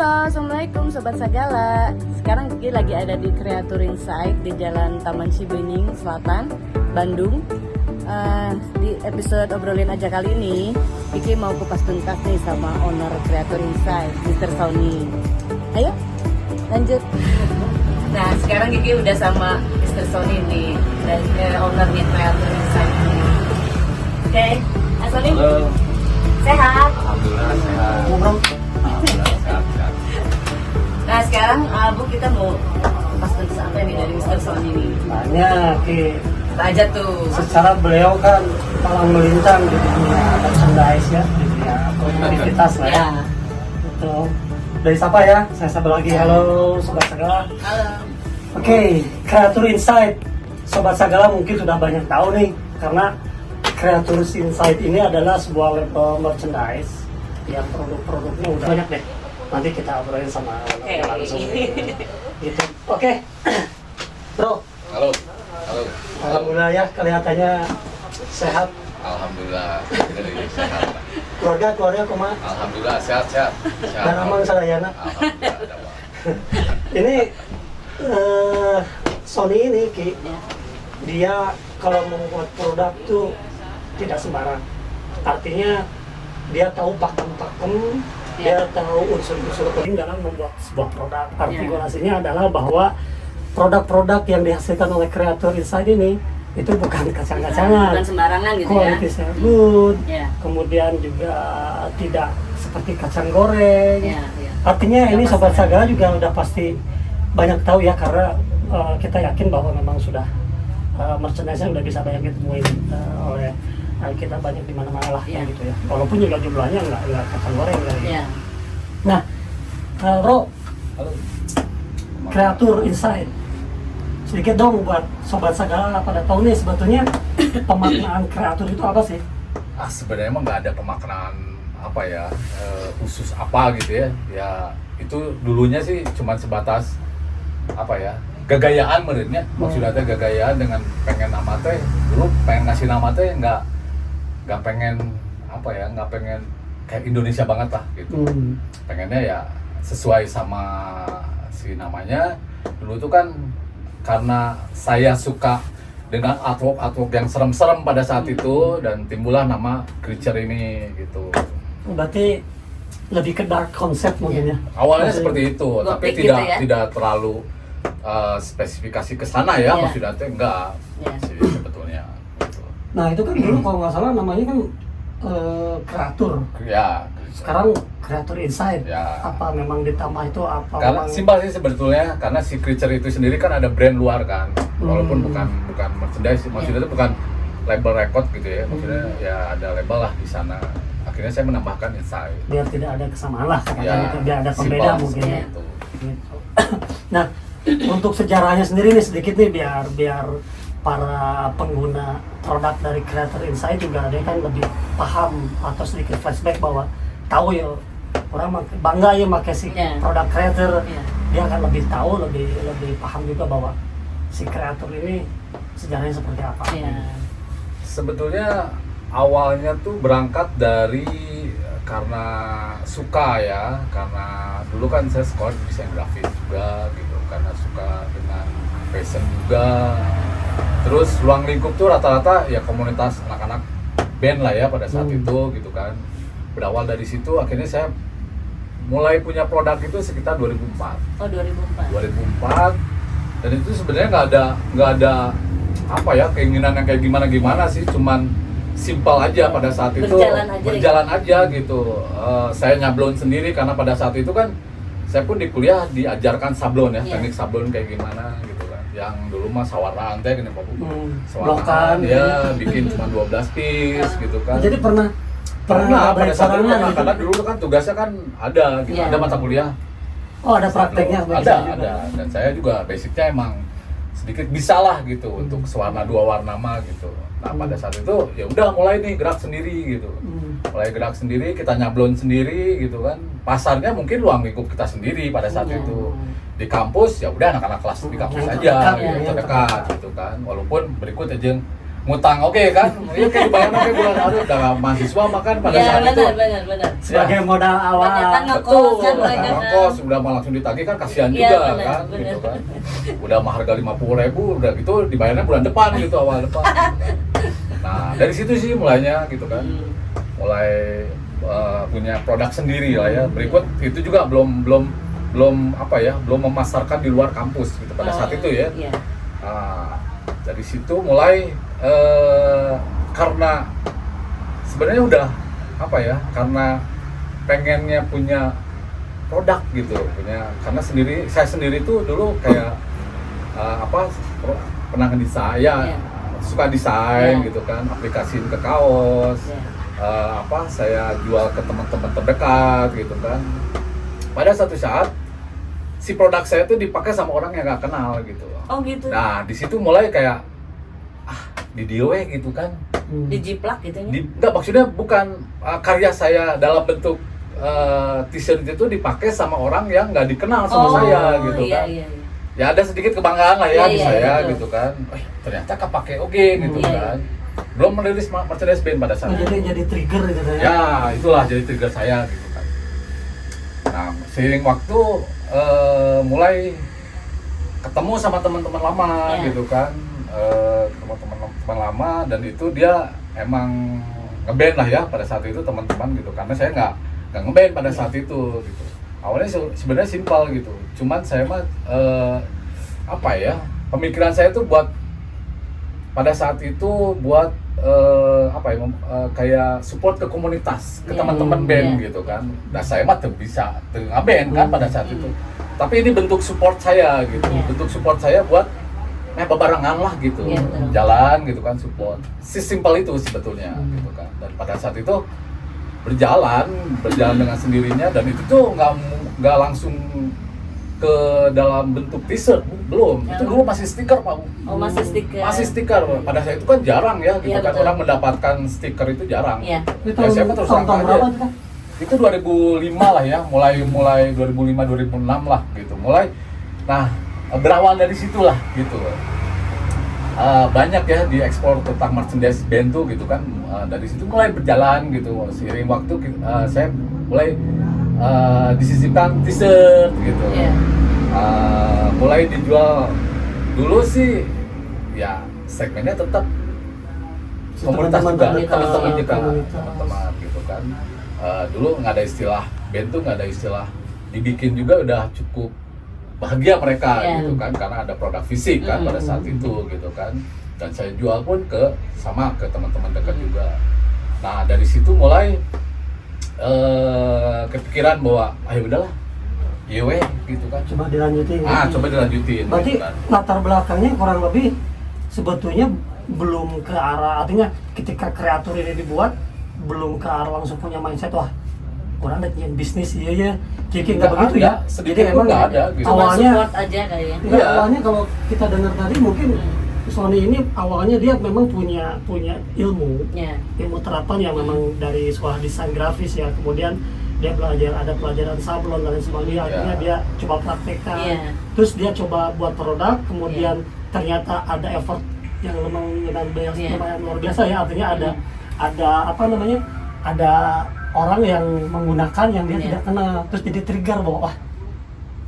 Halo, Assalamualaikum Sobat Sagala. Sekarang Kiki lagi ada di Creator Insight di Jalan Taman Cibenying Selatan, Bandung. Di episode Obrolin Aja kali ini, Kiki mau kupas tuntas nih sama owner Creator Insight, Mr. Sony. Ayo, lanjut. Nah, sekarang Kiki udah sama Mr. Sony nih, dan ownernya Creator Insight. Oke, Sony. Halo. Sehat? Alhamdulillah sehat. Alhamdulillah sehat. Nah sekarang Bu kita mau pas tuntas apa nih dari Mr. Sony ini? Banyak, Ki. Apa aja tuh? Secara beliau kan palang melintang di dunia merchandise ya, di dunia produktivitas lah ya. Ya. Betul. Dari siapa ya? Saya sabar lagi. Halo Sobat Sagala. Halo. Oke, Creator Insight. Sobat Sagala mungkin sudah banyak tahu nih, karena Creator Insight ini adalah sebuah label merchandise yang produk-produknya udah banyak deh. Nanti kita obrolin sama Oke. langsung gitu. Oke. Bro, Halo. Halo. alhamdulillah ya kelihatannya sehat. Alhamdulillah sehat. Keluarga kumaha? Alhamdulillah sehat. Dan aman sadayana. Alhamdulillah ada Pak. Ini Sony ini Ki, Ya. dia kalau membuat produk tuh tidak sembarang. Artinya dia tahu pakem-pakem, dia tahu unsur-unsur penting dalam membuat sebuah produk. Artikulasinya adalah bahwa produk-produk yang dihasilkan oleh Creator Insight ini itu bukan kacang-kacangan. Bukan sembarangan gitu ya. Kualitasnya good, Ya. kemudian juga tidak seperti kacang goreng. Ya, ya. Artinya Udah ini pasti Sobat ya. Sagala juga udah pasti banyak tahu ya, karena kita yakin bahwa memang sudah merchandise-nya udah bisa banyak ditemuin oleh kita banyak di mana-mana lah Ya. gitu ya. Walaupun juga jumlahnya nggak kacang goreng kali ya. Ya. Nah, Ro, Halo. Creator Insight. Sedikit dong buat Sobat Sagala pada tahu nih sebetulnya pemaknaan kreator itu apa sih? Sebenarnya emang nggak ada pemaknaan apa ya khusus apa gitu ya. Ya itu dulunya sih cuman sebatas apa ya, gagayaan menurutnya. Maksudnya teh gagayaan dengan pengen nama teh, dulu pengen ngasih nama teh nggak pengen apa ya, nggak pengen kayak Indonesia banget lah gitu. Pengennya ya sesuai sama si namanya. Dulu tuh kan karena saya suka dengan artwork yang serem-serem pada saat itu, dan timbullah nama Creature ini gitu. Berarti lebih ke dark concept mungkin ya. Awalnya Masih- seperti itu, tapi Gothic gitu ya? tidak terlalu spesifikasi ke sana ya, Iya. maksudnya teh enggak Iya. sih sebetulnya. Gitu. Nah itu kan dulu kalau nggak salah namanya kan kreator. Ya, Sekarang Creator Insight. Ya. Apa memang ditambah itu apa? karena memang- simpel sih sebetulnya, karena si Creature itu sendiri kan ada brand luar kan, walaupun bukan merchandise, maksudnya itu bukan label record gitu ya, maksudnya ya ada label lah di sana. Akhirnya saya menambahkan Insight. biar tidak ada kesamaan lah, Ya, biar ada simpel pembeda mungkin seperti ya. itu. Gitu. Nah, untuk sejarahnya sendiri nih sedikit nih biar para pengguna produk dari Creator Insight juga dia kan lebih paham atau sedikit flashback bahwa tahu ya orang bangga ya pakai si Ya. produk Creator. Ya. Dia akan lebih tahu, lebih paham juga bahwa si Creator ini sejarahnya seperti apa. Ya. Sebetulnya awalnya tuh berangkat dari karena suka ya, karena dulu kan saya sekolah desain grafis juga gitu, karena suka dengan fashion juga. Terus ruang lingkup tuh rata-rata ya komunitas anak-anak band lah ya pada saat itu gitu kan. Berawal dari situ akhirnya saya mulai punya produk itu sekitar 2004. Oh 2004. 2004, dan itu sebenarnya nggak ada apa ya keinginan yang kayak gimana sih, cuman simpel aja pada saat itu, Berjalan aja gitu. Saya nyablon sendiri karena pada saat itu kan saya pun di kuliah diajarkan sablon ya, Iya. teknik sablon kayak gimana gitu kan. Yang dulu mah sawarnaan teh gini Pak Bu. Blokan, Ya bikin cuma 12 piece gitu kan. Jadi pernah Pada saat itu brainstorming pernah, gitu? karena dulu kan tugasnya kan ada gitu, Iya. ada mata kuliah. Oh ada prakteknya sebagai Ada, saya juga. ada. Dan saya juga basicnya emang sedikit bisa lah gitu untuk sewarna dua warna mah gitu. Nah pada saat itu ya udah mulai nih gerak sendiri gitu. Mulai gerak sendiri, kita nyablon sendiri gitu kan. Pasarnya mungkin ruang lingkup kita sendiri pada saat Iya. itu. Di kampus ya udah anak-anak kelas di kampus Yang aja terdekat, gitu, ya, yang terdekat gitu kan. Walaupun berikut aja ngutang oke kan, ya kayak dibayar kayak bulan aduh udah mahasiswa makan pada Ya, saat itu benar. Sebagai modal awal. Kebanyakan ngekos betul, kan mereka kan. ngekos udah mah langsung ditagih kan kasihan Iya, juga benar, kan, benar. gitu kan, udah mah harga 50.000 udah gitu dibayarnya bulan depan gitu awal depan. Nah dari situ sih mulainya gitu kan, mulai punya produk sendiri lah ya. Berikut itu juga belum apa ya, belum memasarkan di luar kampus gitu pada saat itu ya. Iya. Nah, dari situ mulai karena sebenarnya udah apa ya, karena pengennya punya produk gitu, karena saya sendiri tuh dulu kayak pernah ngedesain ya, Iya. suka desain Iya. gitu kan, aplikasiin ke kaos, Iya. saya jual ke teman-teman terdekat gitu kan. Pada satu saat si produk saya tuh dipakai sama orang yang nggak kenal gitu. Oh gitu. Nah, di situ mulai kayak di DIY gitu kan. Dijiplak gitu ya. Enggak, maksudnya bukan karya saya dalam bentuk t-shirt itu dipakai sama orang yang nggak dikenal sama saya gitu iya, kan. Iya. Ya ada sedikit kebanggaan lah ya Iya, di iya, saya betul. gitu kan. Ternyata kepake oke gitu Iya, kan. Belum merilis merchandise band pada saat itu. Jadi trigger gitu ya. Ya, itulah jadi trigger saya gitu kan. Nah, seiring waktu mulai ketemu sama teman-teman lama Ya. gitu kan, ketemu teman-teman lama, dan itu dia emang ngeband lah ya pada saat itu teman-teman gitu, karena saya nggak ngeband pada saat itu gitu. Awalnya sebenarnya simpel gitu, cuman saya mah apa ya, pemikiran saya tuh buat pada saat itu buat kayak support ke komunitas, ke Ya. teman-teman band Ya. gitu kan. Nah saya mah tuh bisa ngeband kan pada saat itu, tapi ini bentuk support saya gitu, Ya. bentuk support saya buat bebarengan lah gitu, Ya, betul. jalan gitu kan, support. Simpel itu sebetulnya gitu kan. Dan pada saat itu berjalan dengan sendirinya, dan itu tuh nggak langsung ke dalam bentuk t-shirt, belum. Itu dulu masih stiker, Pak. Oh, masih stiker. Masih stiker. Pada saat itu kan jarang ya gitu Iya, kan, betul. orang mendapatkan stiker itu jarang. Iya. Itu Ya, saya mah terus terang tahun aja. berapa tuh? Itu 2005 lah ya, mulai 2005 2006 lah gitu. Mulai nah berawal dari situlah gitu. Banyak ya diekspor tentang merchandise band tuh gitu kan. Dari situ mulai berjalan gitu. Seiring waktu saya mulai disisipkan t-shirt gitu. Iya. Mulai dijual. Dulu sih ya segmennya tetap komunitas juga, Teman-teman teman-teman terdekat, juga, komunitas. teman-teman gitu kan. Dulu nggak ada istilah band tuh, nggak ada istilah dibikin juga udah cukup bahagia mereka Iya. gitu kan, karena ada produk fisik kan pada saat itu gitu kan. Dan saya jual pun ke teman-teman dekat juga. Nah dari situ mulai kepikiran bahwa ayo udahlah yewe gitu kan, Coba dilanjutin. coba dilanjutin Berarti gitu kan. latar belakangnya kurang lebih sebetulnya belum ke arah, artinya ketika kreator ini dibuat belum ke arah langsung punya mindset wah orang ada yang bisnis iya ya, jadi nggak Nggak begitu ada, ya. sedikit Jadi pun emang nggak ada gitu. Cuma awalnya support aja kayaknya. nggak, Iya. awalnya kalau kita dengar tadi mungkin Sony ini awalnya dia memang punya ilmu Ya. terapan yang memang dari sekolah desain grafis ya, kemudian dia belajar, ada pelajaran sablon dan lain sebagainya, akhirnya dia coba praktekkan, Iya. terus dia coba buat produk, kemudian ternyata ada effort yang lumayan luar biasa ya, artinya ada apa namanya, ada orang yang menggunakan yang dia Iya. tidak kenal, terus jadi trigger bahwa wah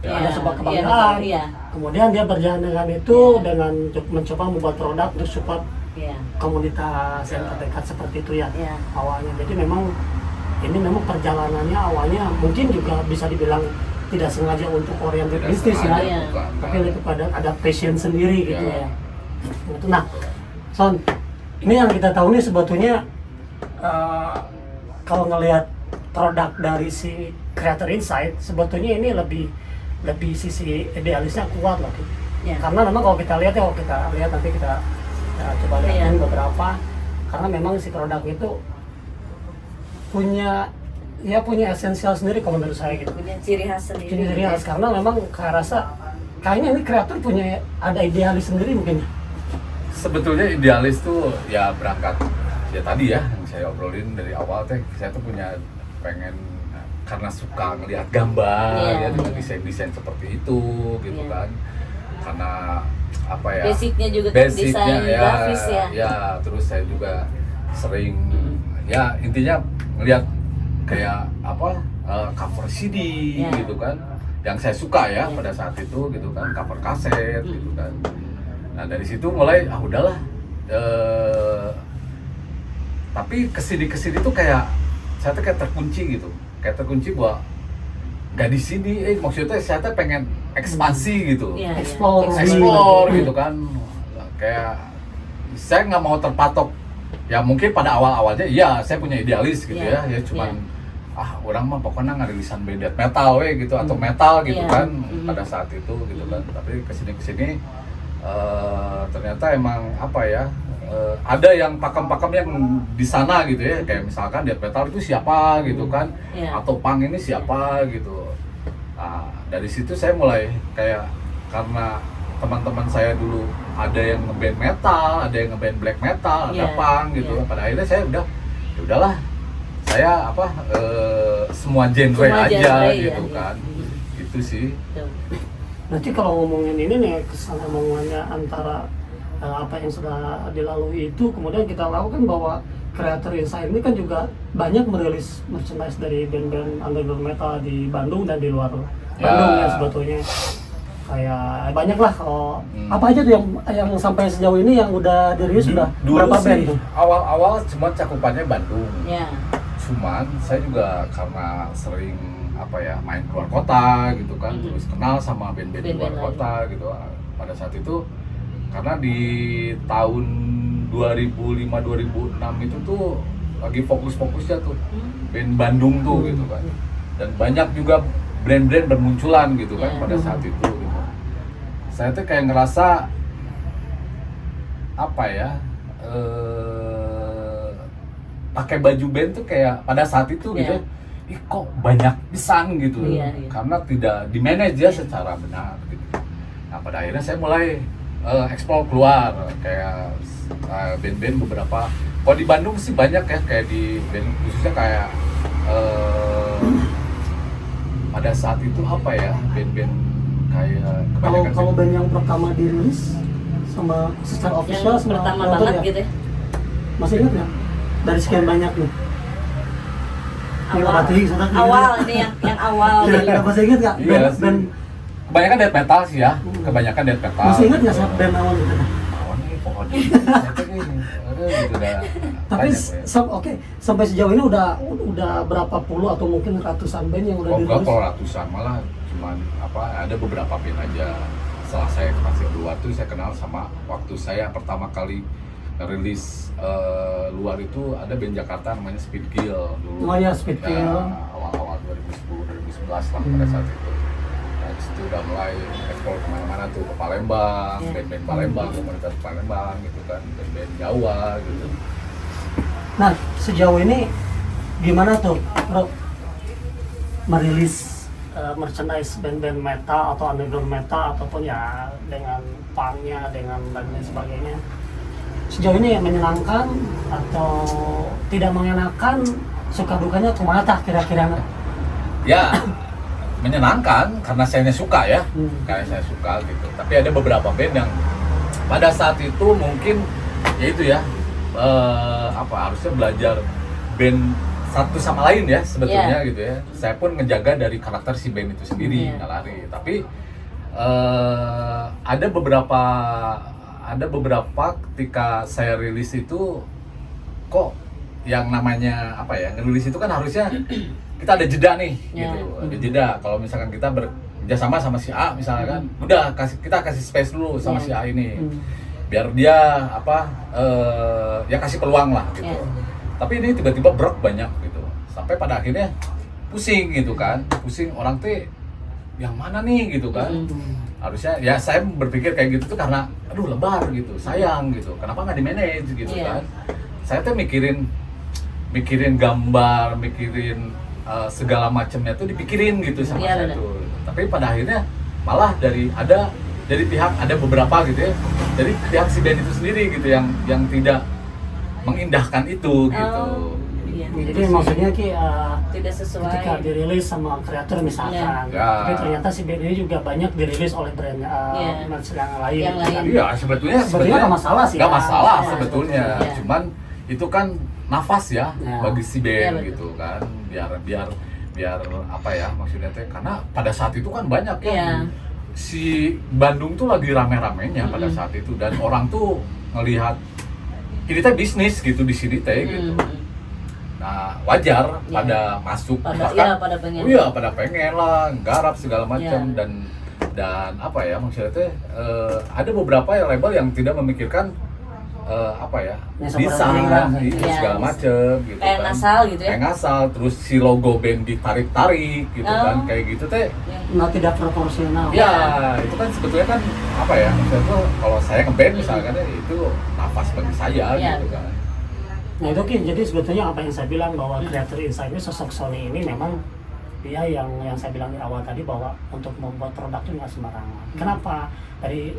Ya. ada sebuah Iya, kebanggaan. betul, iya. Kemudian dia berjalan dengan itu dengan mencoba membuat produk untuk support Iya. komunitas yang Ya. terdekat seperti itu ya Iya. awalnya. Jadi memang ini memang perjalanannya awalnya mungkin juga bisa dibilang tidak sengaja untuk oriented Tidak bisnis ya, sengaja, Iya. bukan. tapi lebih pada ada passion sendiri gitu Ya. ya. Nah, Son, ini yang kita tahu nih sebetulnya kalau ngelihat produk dari si Creator Insight, sebetulnya ini lebih sisi idealisnya kuat loh. Ya. Karena memang kalau kita lihat ya, kalau kita lihat nanti kita coba lihatin Iya. beberapa, karena memang si produk itu punya esensial sendiri kalau menurut saya gitu. Punya ciri khas sendiri. Ciri khas, karena memang saya rasa kayaknya ini kreator punya ada idealis sendiri mungkin. Sebetulnya idealis tuh ya berangkat ya tadi ya yang saya obrolin dari awal teh, saya tuh punya pengen karena suka ngelihat gambar Iya, ya dengan iya. desain-desain seperti itu gitu Iya. kan, karena apa ya, basicnya juga kan desain grafis ya. Ya, terus saya juga sering ya intinya ngelihat kayak apa cover CD Ya. gitu kan, yang saya suka ya pada saat itu gitu kan, cover kaset gitu kan. Nah dari situ mulai udahlah. Tapi kesini tuh kayak saya tuh kayak terkunci gitu, bahwa nggak di sini, maksudnya saya tuh pengen ekspansi gitu, Iya, iya. explore gitu kan, kayak saya nggak mau terpatok. Ya mungkin pada awalnya iya saya punya idealis gitu ya cuman orang mah pokoknya ngerilisan band death metal gitu atau metal gitu kan pada saat itu gitu kan. Tapi kesini ternyata emang apa ya, ada yang pakem-pakem yang di sana gitu ya, kayak misalkan death metal itu siapa gitu kan, atau punk ini siapa gitu. Nah, dari situ saya mulai kayak, karena teman-teman saya dulu ada yang ngeband metal, ada yang ngeband black metal, ada punk gitu. Pada akhirnya saya udahlah saya semua genre aja gitu kan. Gitu sih. Nanti kalau ngomongin ini nih, kesinambungannya antara apa yang sudah dilalui itu, kemudian kita lakukan bahwa Creator Inside ini kan juga banyak merilis merchandise dari band-band underground metal di Bandung dan di luar Bandung ya sebetulnya. Kayak banyak lah, kalau apa aja tuh yang sampai sejauh ini yang udah dirilis sudah berapa band tuh? Awal-awal cuma cakupannya Bandung. Ya. Cuman saya juga karena sering apa ya main keluar kota gitu kan, terus kenal sama band-band luar kota gitu. Pada saat itu karena di tahun 2005-2006 itu tuh lagi fokus-fokusnya tuh band Bandung tuh gitu kan. Dan banyak juga brand-brand bermunculan gitu kan pada saat itu gitu. Saya tuh kayak ngerasa apa ya, pakai baju band tuh kayak pada saat itu gitu, kok banyak pisan gitu, karena tidak di manage ya secara benar gitu. Nah pada akhirnya saya mulai explore keluar kayak band-band beberapa. Kalau di Bandung sih banyak ya, kayak di band khususnya kayak pada saat itu apa ya, band-band kayak kalau band yang pertama dirilis sama secara official sama pertama banget gitu ya. Masih ingat nggak? Dari sekian banyak nih. Awal ini yang awal. Kira-kira masih ingat nggak? Band kebanyakan death metal sih ya, kebanyakan death metal. Masih ingat nggak band awal itu? Awalnya pokoknya gitu dah. Tapi sampai sejauh ini udah berapa puluh atau mungkin ratusan band yang udah dirilis? Kalau ratusan, malah cuman ada beberapa band aja. Setelah saya masih keluar tuh saya kenal sama, waktu saya pertama kali rilis luar itu ada band Jakarta namanya Speed Kill dulu. Oh ya, Speed Kill. Awal-awal 2010 2011 lah pada saat itu. Nah, disitu udah mulai ekspor kemana-mana tuh, ke Palembang, band-band Palembang, komunitas Palembang gitu kan, band-band Jawa gitu. Nah, sejauh ini gimana tuh, Bro, merilis merchandise band-band metal atau underground metal ataupun ya dengan punknya, dengan dan lain sebagainya? Sejauh ini menyenangkan atau tidak mengenakan, suka dukanya kumaha kira-kira? Ya, menyenangkan karena saya suka ya, kayak saya suka gitu. Tapi ada beberapa band yang pada saat itu mungkin ya itu ya, harusnya belajar band satu sama lain ya sebetulnya gitu ya. Saya pun ngejaga dari karakter si band itu sendiri, nggak lari. Tapi ada beberapa ketika saya rilis itu kok yang namanya apa ya, ngerilis itu kan harusnya kita ada jeda nih gitu, ada jeda. Kalau misalkan kita bekerjasama sama si A misalnya kan, udah kita kasih space dulu sama si A ini, biar dia ya kasih peluang lah gitu. Tapi ini tiba-tiba brok banyak gitu, sampai pada akhirnya pusing gitu kan, pusing orang tuh yang mana nih gitu kan. Harusnya ya saya berpikir kayak gitu tuh karena aduh lebar gitu, sayang gitu, kenapa nggak di manage gitu kan. Saya tuh mikirin gambar, mikirin segala macamnya tuh dipikirin gitu sama saya tuh. Tapi pada akhirnya malah dari pihak ada beberapa gitu ya, dari pihak si band itu sendiri gitu yang tidak mengindahkan itu gitu. Iya. Jadi maksudnya Tidak sesuai. ketika dirilis sama kreator misalkan, Ya. tapi ternyata si band ini juga banyak dirilis oleh brand Ya. merch yang lain. Yang lain. Iya, sebetulnya nggak masalah sih. nggak ya. masalah Ya. sebetulnya. Ya. Cuman itu kan nafas ya, Ya. bagi si Ya, band betul. gitu kan. Biar apa ya maksudnya teh, karena pada saat itu kan banyak ya. Iya. Si Bandung tuh lagi rame-ramenya pada saat itu, dan orang tuh ngelihat ini teh bisnis gitu di sini teh gitu. Nah, wajar Iya. pada masuk Pada bahkan- pada pengen. iya, pada pengen lah garap segala macam. Iya. Dan apa ya maksudnya teh, ada beberapa yang label yang tidak memikirkan apa ya, Yang desain seperti ini. Iya. segala macam gitu Kayak kan. ngasal gitu ya. Kayak ngasal, terus si logo band ditarik-tarik gitu Oh. kan, kayak gitu teh. Nah, tidak proporsional. Ya, itu kan sebetulnya kan apa ya, maksudnya tuh kalau saya ngeband misalkan ya, itu nafas bagi saya Iya. gitu kan. Nah itu Ki, jadi sebetulnya apa yang saya bilang bahwa Creator Insight ini, sosok Sony ini memang dia yang saya bilang di awal tadi bahwa untuk membuat produk itu nggak sembarangan. Kenapa? Dari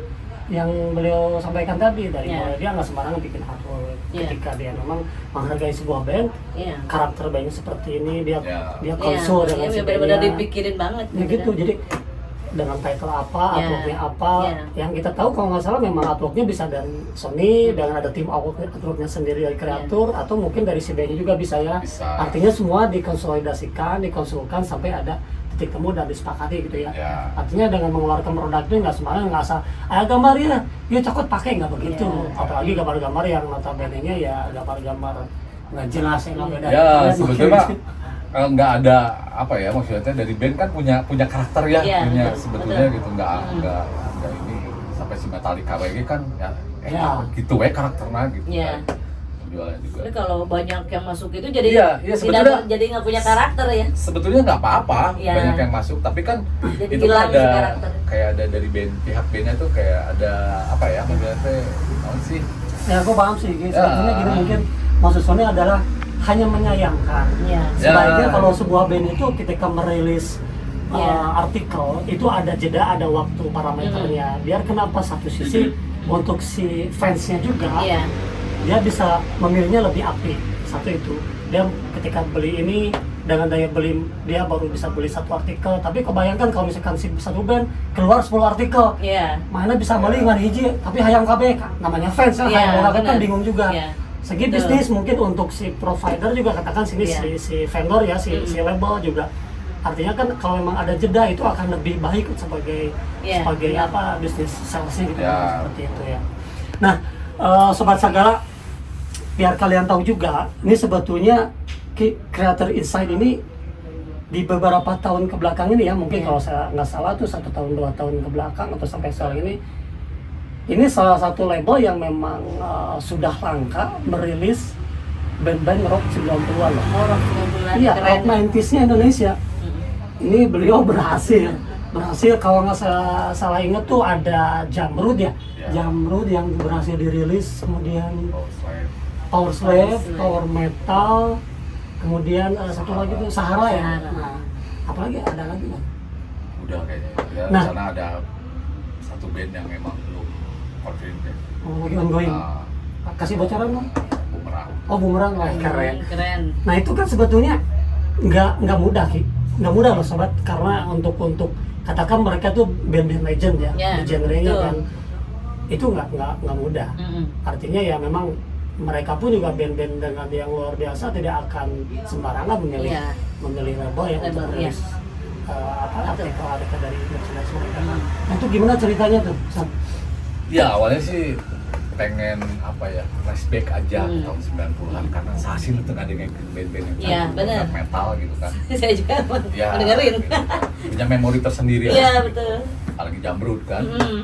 yang beliau sampaikan tadi, dari Iya. bahwa dia nggak sembarangan bikin artwork. Iya. Ketika dia memang menghargai sebuah band, Iya. karakter bandnya seperti ini, dia Iya. dia Iya, konsul dengan si benar-benar bandnya. dipikirin banget. Ya gitu, jadi dengan title apa, Iya. artworknya apa, Iya. yang kita tahu kalau nggak salah memang artworknya bisa dari Sony, dan ada tim artworknya sendiri dari kreator, atau mungkin dari si bandnya juga bisa ya. Bisa. Artinya semua dikonsolidasikan, dikonsulkan sampai ada titik temu dan disepakati gitu ya. Ya. Artinya dengan mengeluarkan produk itu nggak sembarangan, nggak asal ayo gambar ya, ya cokot pakai, nggak begitu. Iya. Apalagi gambar-gambar yang notabene-nya ya gambar-gambar nggak jelas ya, nggak beda. Ya, sebetulnya nggak ada apa ya maksudnya dari band kan punya karakter ya, Iya, punya betul, sebetulnya betul. gitu, nggak ini sampai si Metallica WG kan ya, Ya. gitu karakternya gitu Iya. kan. Jualan juga. Tapi kalau banyak yang masuk itu jadi Iya, iya, sebetulnya- jadi nggak punya karakter ya. Sebetulnya nggak apa-apa Iya. banyak yang masuk, tapi kan Jadi itu kan hilang ada si karakter. kayak ada dari band, pihak bandnya tuh kayak ada apa ya maksudnya teh, apa sih? Ya, aku paham sih. Ya. Sebetulnya gini, mungkin maksud Sony adalah hanya menyayangkan. Iya. Sebaiknya Ya. kalau sebuah band itu ketika merilis Ya. artikel itu ada jeda, ada waktu parameternya. Biar kenapa satu sisi untuk si fansnya juga, Iya. dia bisa memilihnya lebih apik. Satu itu, dia ketika beli ini dengan daya beli dia baru bisa beli satu artikel. Tapi kebayangkan kalau misalkan si satu band keluar 10 artikel, Iya. mana bisa beli nggak hiji, tapi hayang KB, namanya fans kan, Iya, hayang KB kan benar. bingung juga. Iya. Segi Betul. bisnis mungkin untuk si provider juga, katakan sini Iya. si vendor ya, si label juga. Artinya kan kalau memang ada jeda itu akan lebih baik sebagai Iya, sebagai benar. apa, bisnis salesnya gitu, Ya. seperti itu ya. Nah, Sobat Sagala, biar kalian tahu juga, ini sebetulnya Creator Insight ini di beberapa tahun ke belakang ini ya, mungkin Iya. kalau saya nggak salah tuh 1 tahun 2 tahun ke belakang atau sampai sekarang ini salah satu label yang memang sudah langka merilis band-band rock 90-an loh. Orang 90-an Iya, keren. rock 90s-nya Indonesia. Ini beliau berhasil kalau nggak salah inget tuh ada Jamrud ya, Ya. Jamrud yang berhasil dirilis, kemudian Oh, selain Power Slave, Slave. Power Metal, kemudian satu lagi tuh Sahara ya. Sahara. Nah, apalagi ada lagi nggak? udah kayaknya ya, Nah. di sana ada satu band yang memang belum confirm ya. Oh, lagi ongoing. Ah, Kasih bocoran dong. Bumerang. Oh, Bumerang, wah keren. Keren. Nah itu kan sebetulnya nggak mudah Ki, nggak mudah loh sobat, karena untuk katakan mereka tuh band-band legend ya, Ya, di genrenya betul. kan, itu nggak mudah. Mm-mm. Artinya ya memang mereka pun juga band-band dengan yang luar biasa tidak akan sembarangan memilih Iya. label yang untuk Label, iya. rilis artikel dari merchandise mereka. Hmm. Nah itu gimana ceritanya tuh? San? Ya awalnya sih pengen apa ya, flashback aja Hmm. tahun 90-an, karena hasil itu ada yang band-band yang Iya, benar. metal gitu kan. Saya juga Ya, mendengarin. gitu. Punya memori tersendiri Iya, ya. betul. Apalagi Jamrud kan. Mm-mm.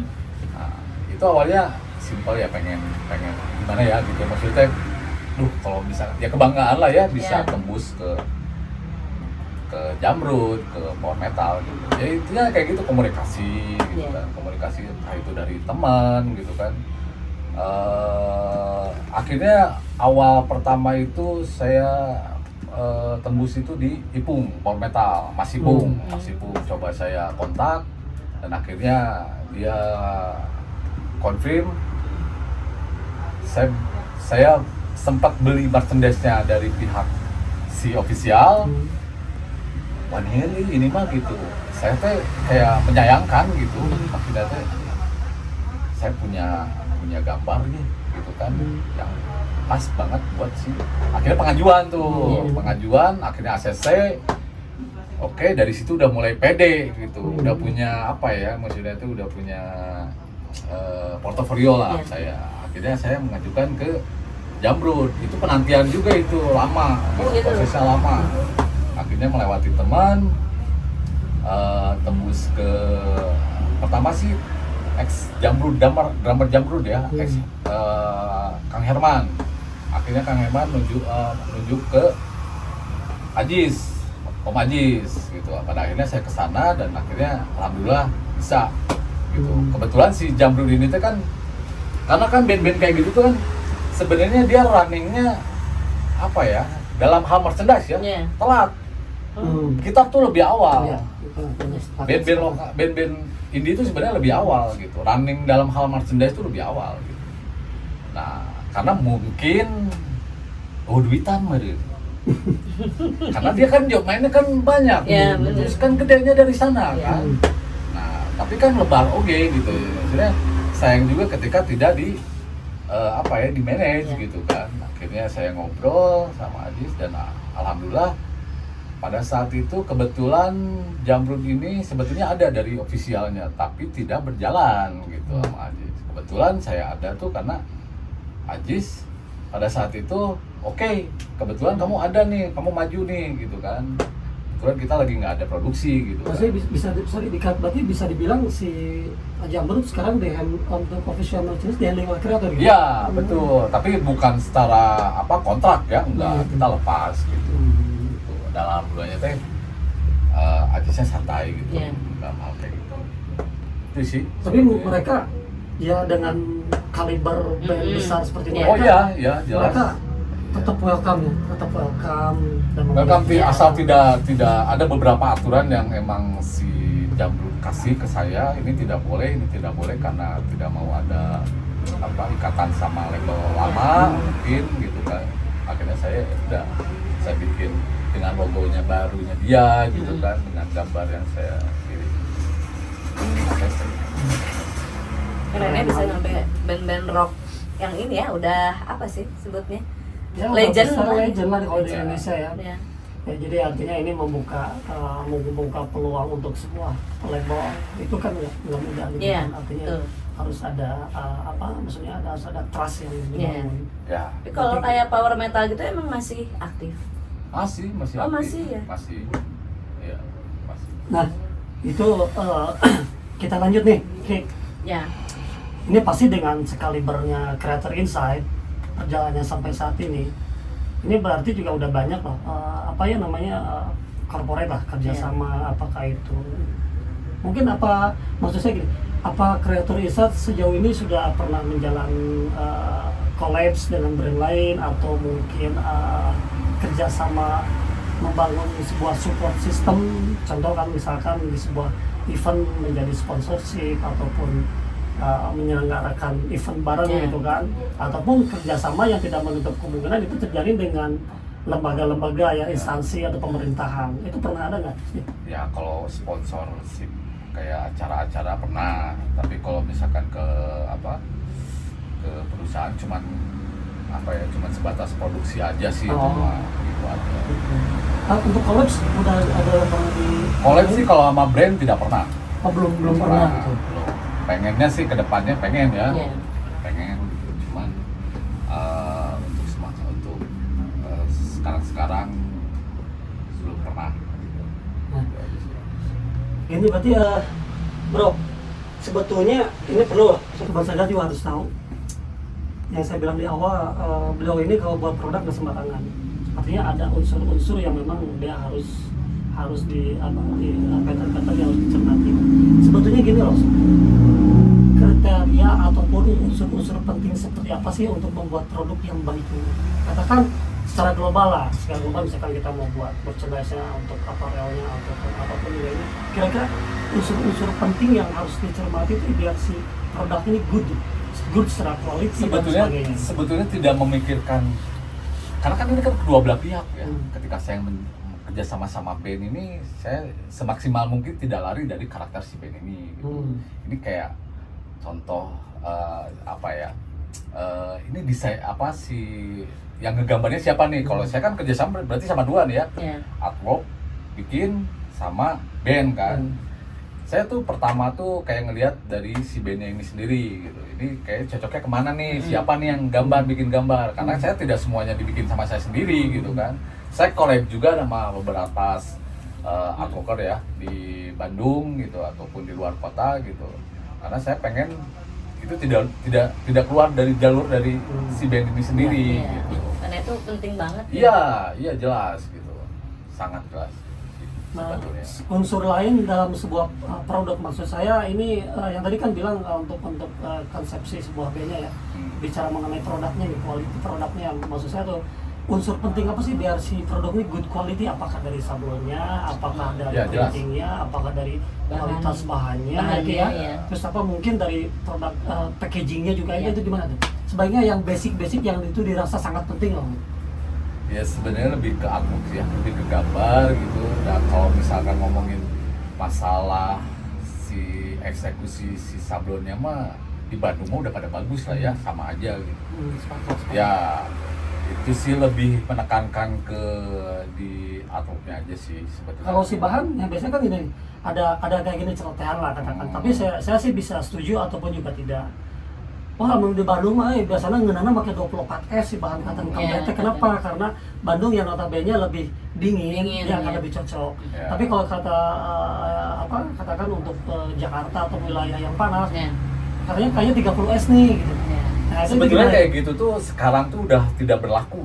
Nah, itu awalnya simpel ya, pengen gimana ya gitu maksudnya. Kalau bisa ya kebanggaan lah ya bisa Ya. tembus ke Jamrud, ke power metal gitu. Ya intinya kayak gitu, komunikasi gitu Ya. kan. Komunikasi entah itu dari teman gitu kan. Akhirnya awal pertama itu saya tembus itu di Ipung, power metal, Mas Ipung. Mas Ipung coba saya kontak dan akhirnya dia confirm. Saya sempat beli merchandise-nya dari pihak si official, wah ini mah gitu. Saya teh kayak menyayangkan gitu, maksudnya teh saya punya gambar nih, gitu kan, yang pas banget buat si. Akhirnya pengajuan tuh, akhirnya ACC. Oke, dari situ udah mulai pede gitu, udah punya apa ya, maksudnya itu udah punya portofolio lah saya. Akhirnya saya mengajukan ke Jamrud, itu penantian juga itu lama, prosesnya lama. Akhirnya melewati teman, tembus ke pertama sih ex Jamrud, drummer Jamrud ya, ex Kang Herman. Akhirnya Kang Herman nunjuk ke Ajis, Om Ajis gitu. Pada akhirnya saya ke sana dan akhirnya alhamdulillah bisa gitu. Kebetulan si Jamrud ini tuh kan, karena kan band-band kayak gitu tuh kan sebenarnya dia runningnya apa ya, dalam hal merchandise ya, telat. Kita tuh lebih awal. Band-band indie itu sebenarnya lebih awal gitu. Running dalam hal merchandise itu lebih awal gitu. Nah, karena mungkin duitan meren. Karena dia kan job mainnya kan banyak, terus kan gedenya dari sana kan. Nah, tapi kan lebar gitu. Maksudnya sayang juga ketika tidak di di manage gitu kan. Akhirnya saya ngobrol sama Ajis dan alhamdulillah pada saat itu kebetulan Jamrud ini sebetulnya ada dari ofisialnya tapi tidak berjalan gitu sama Ajis. Kebetulan saya ada tuh karena Ajis pada saat itu kebetulan kamu ada nih, kamu maju nih gitu kan. Kebetulan kita lagi nggak ada produksi gitu. Maksudnya kan. Berarti bisa dibilang si Jamrud sekarang untuk official merchandise di handling oleh kreator gitu? Iya betul, tapi bukan secara kontrak ya, enggak, kita lepas gitu. Dalam bulannya teh Ajisnya santai gitu, nggak mau kayak gitu. Itu sih. Tapi mereka ya dengan kaliber band besar seperti mereka. Oh iya jelas. Mereka tetap welcome dan welcome asal tidak ada beberapa aturan yang emang si Jamrud kasih ke saya, ini tidak boleh karena tidak mau ada ikatan sama label lama mungkin gitu kan. Akhirnya saya bikin dengan logonya barunya dia gitu kan, dengan gambar yang saya kirim. Kerennya bisa sampai band-band rock yang ini ya, udah apa sih sebutnya? Ya, legend lah kalau di Indonesia ya. Ya, jadi artinya ini membuka peluang untuk sebuah label itu kan nggak mudah gitu kan. Artinya harus ada maksudnya harus ada trust yang dibangun. Tapi kalau kayak power metal gitu emang masih aktif? Masih aktif. Masih ya? Masih. Nah, itu kita lanjut nih, Kik. Ya. Ini pasti dengan sekalibernya Creator Insight perjalanannya sampai saat ini berarti juga udah banyak loh corporate lah kerjasama apakah itu mungkin maksud saya gini, apa Creator Insight sejauh ini sudah pernah menjalan collabs dengan brand lain atau mungkin kerjasama membangun sebuah support system, contoh kan misalkan di sebuah event menjadi sponsorship ataupun menyelenggarakan event bareng gitu kan, ataupun kerjasama yang tidak menutup kemungkinan itu terjadi dengan lembaga-lembaga ya, instansi atau pemerintahan, itu pernah ada nggak? Ya kalau sponsorship kayak acara-acara pernah, tapi kalau misalkan ke perusahaan cuman sebatas produksi aja sih itu gitu aja. Untuk collabs udah ada yang pernah di collab sih kalau sama brand tidak pernah. Belum pernah gitu. Belum. Pengennya sih kedepannya pengen ya, pengen cuman untuk sekarang belum pernah. Ini berarti bro, sebetulnya ini perlu Sobat Sadar juga harus tahu. Yang saya bilang di awal, beliau ini kalau buat produk nggak sembarangan. Artinya ada unsur-unsur yang memang dia harus di kata-kata yang harus dicermati. Sebetulnya gini loh, kriteria ataupun unsur-unsur penting seperti apa sih untuk membuat produk yang baik ini? Katakan secara global misalkan kita mau buat merchandise-nya untuk apparel-nya ataupun apapun ini, kira-kira unsur-unsur penting yang harus dicermati itu biar si produk ini good secara kualitas dan sebagainya. Sebetulnya tidak memikirkan karena kan ini kan kedua belah pihak ya. Ketika saya kerja sama band ini, saya semaksimal mungkin tidak lari dari karakter si band ini gitu. Ini kayak contoh apa ya, ini desain apa sih yang ngegambarnya siapa nih? Kalau saya kan kerjasama berarti sama dua nih ya, artwork bikin sama band kan. Saya tuh pertama tuh kayak ngelihat dari si bandnya ini sendiri gitu. Ini kayak cocoknya kemana nih? Siapa nih yang bikin gambar? Karena saya tidak semuanya dibikin sama saya sendiri gitu kan. Saya collab juga sama beberapa artworker ya di Bandung gitu ataupun di luar kota gitu. Karena saya pengen itu tidak keluar dari jalur dari si band ini sendiri gitu. Karena itu penting banget. Iya jelas gitu. Sangat jelas. Nah, unsur lain dalam sebuah produk, maksud saya ini yang tadi kan bilang untuk konsepsi sebuah bandnya ya, bicara mengenai produknya nih, quality produknya, maksud saya tuh unsur penting apa sih biar si produk ini good quality? Apakah dari sablonnya, apakah dari printingnya, apakah dari kualitas bahannya gitu ya. Terus apa mungkin dari produk packagingnya juga itu gimana tuh? Sebaiknya yang basic yang itu dirasa sangat penting loh. Ya sebenarnya lebih ke artwork sih ya, lebih ke gambar gitu. Dan kalau misalkan ngomongin masalah si eksekusi si sablonnya mah di Bandung mah udah pada bagus lah ya, sama aja gitu. Ya itu sih lebih menekankan ke di artworknya aja sih sebetulnya. Kalau si bahan yang biasanya kan gini, ada kayak gini celotehan lah katakan. Tapi saya sih bisa setuju ataupun juga tidak. Wah, di Bandung mah biasanya ngeunana pakai 24S si bahan katan kambete. Kenapa? Karena Bandung yang notabene lebih dingin ya akan lebih cocok. Tapi kalau katakan untuk Jakarta atau wilayah yang panas, katanya kayaknya 30S nih gitu. Nah, sebetulnya kayak gitu tuh sekarang tuh udah tidak berlaku.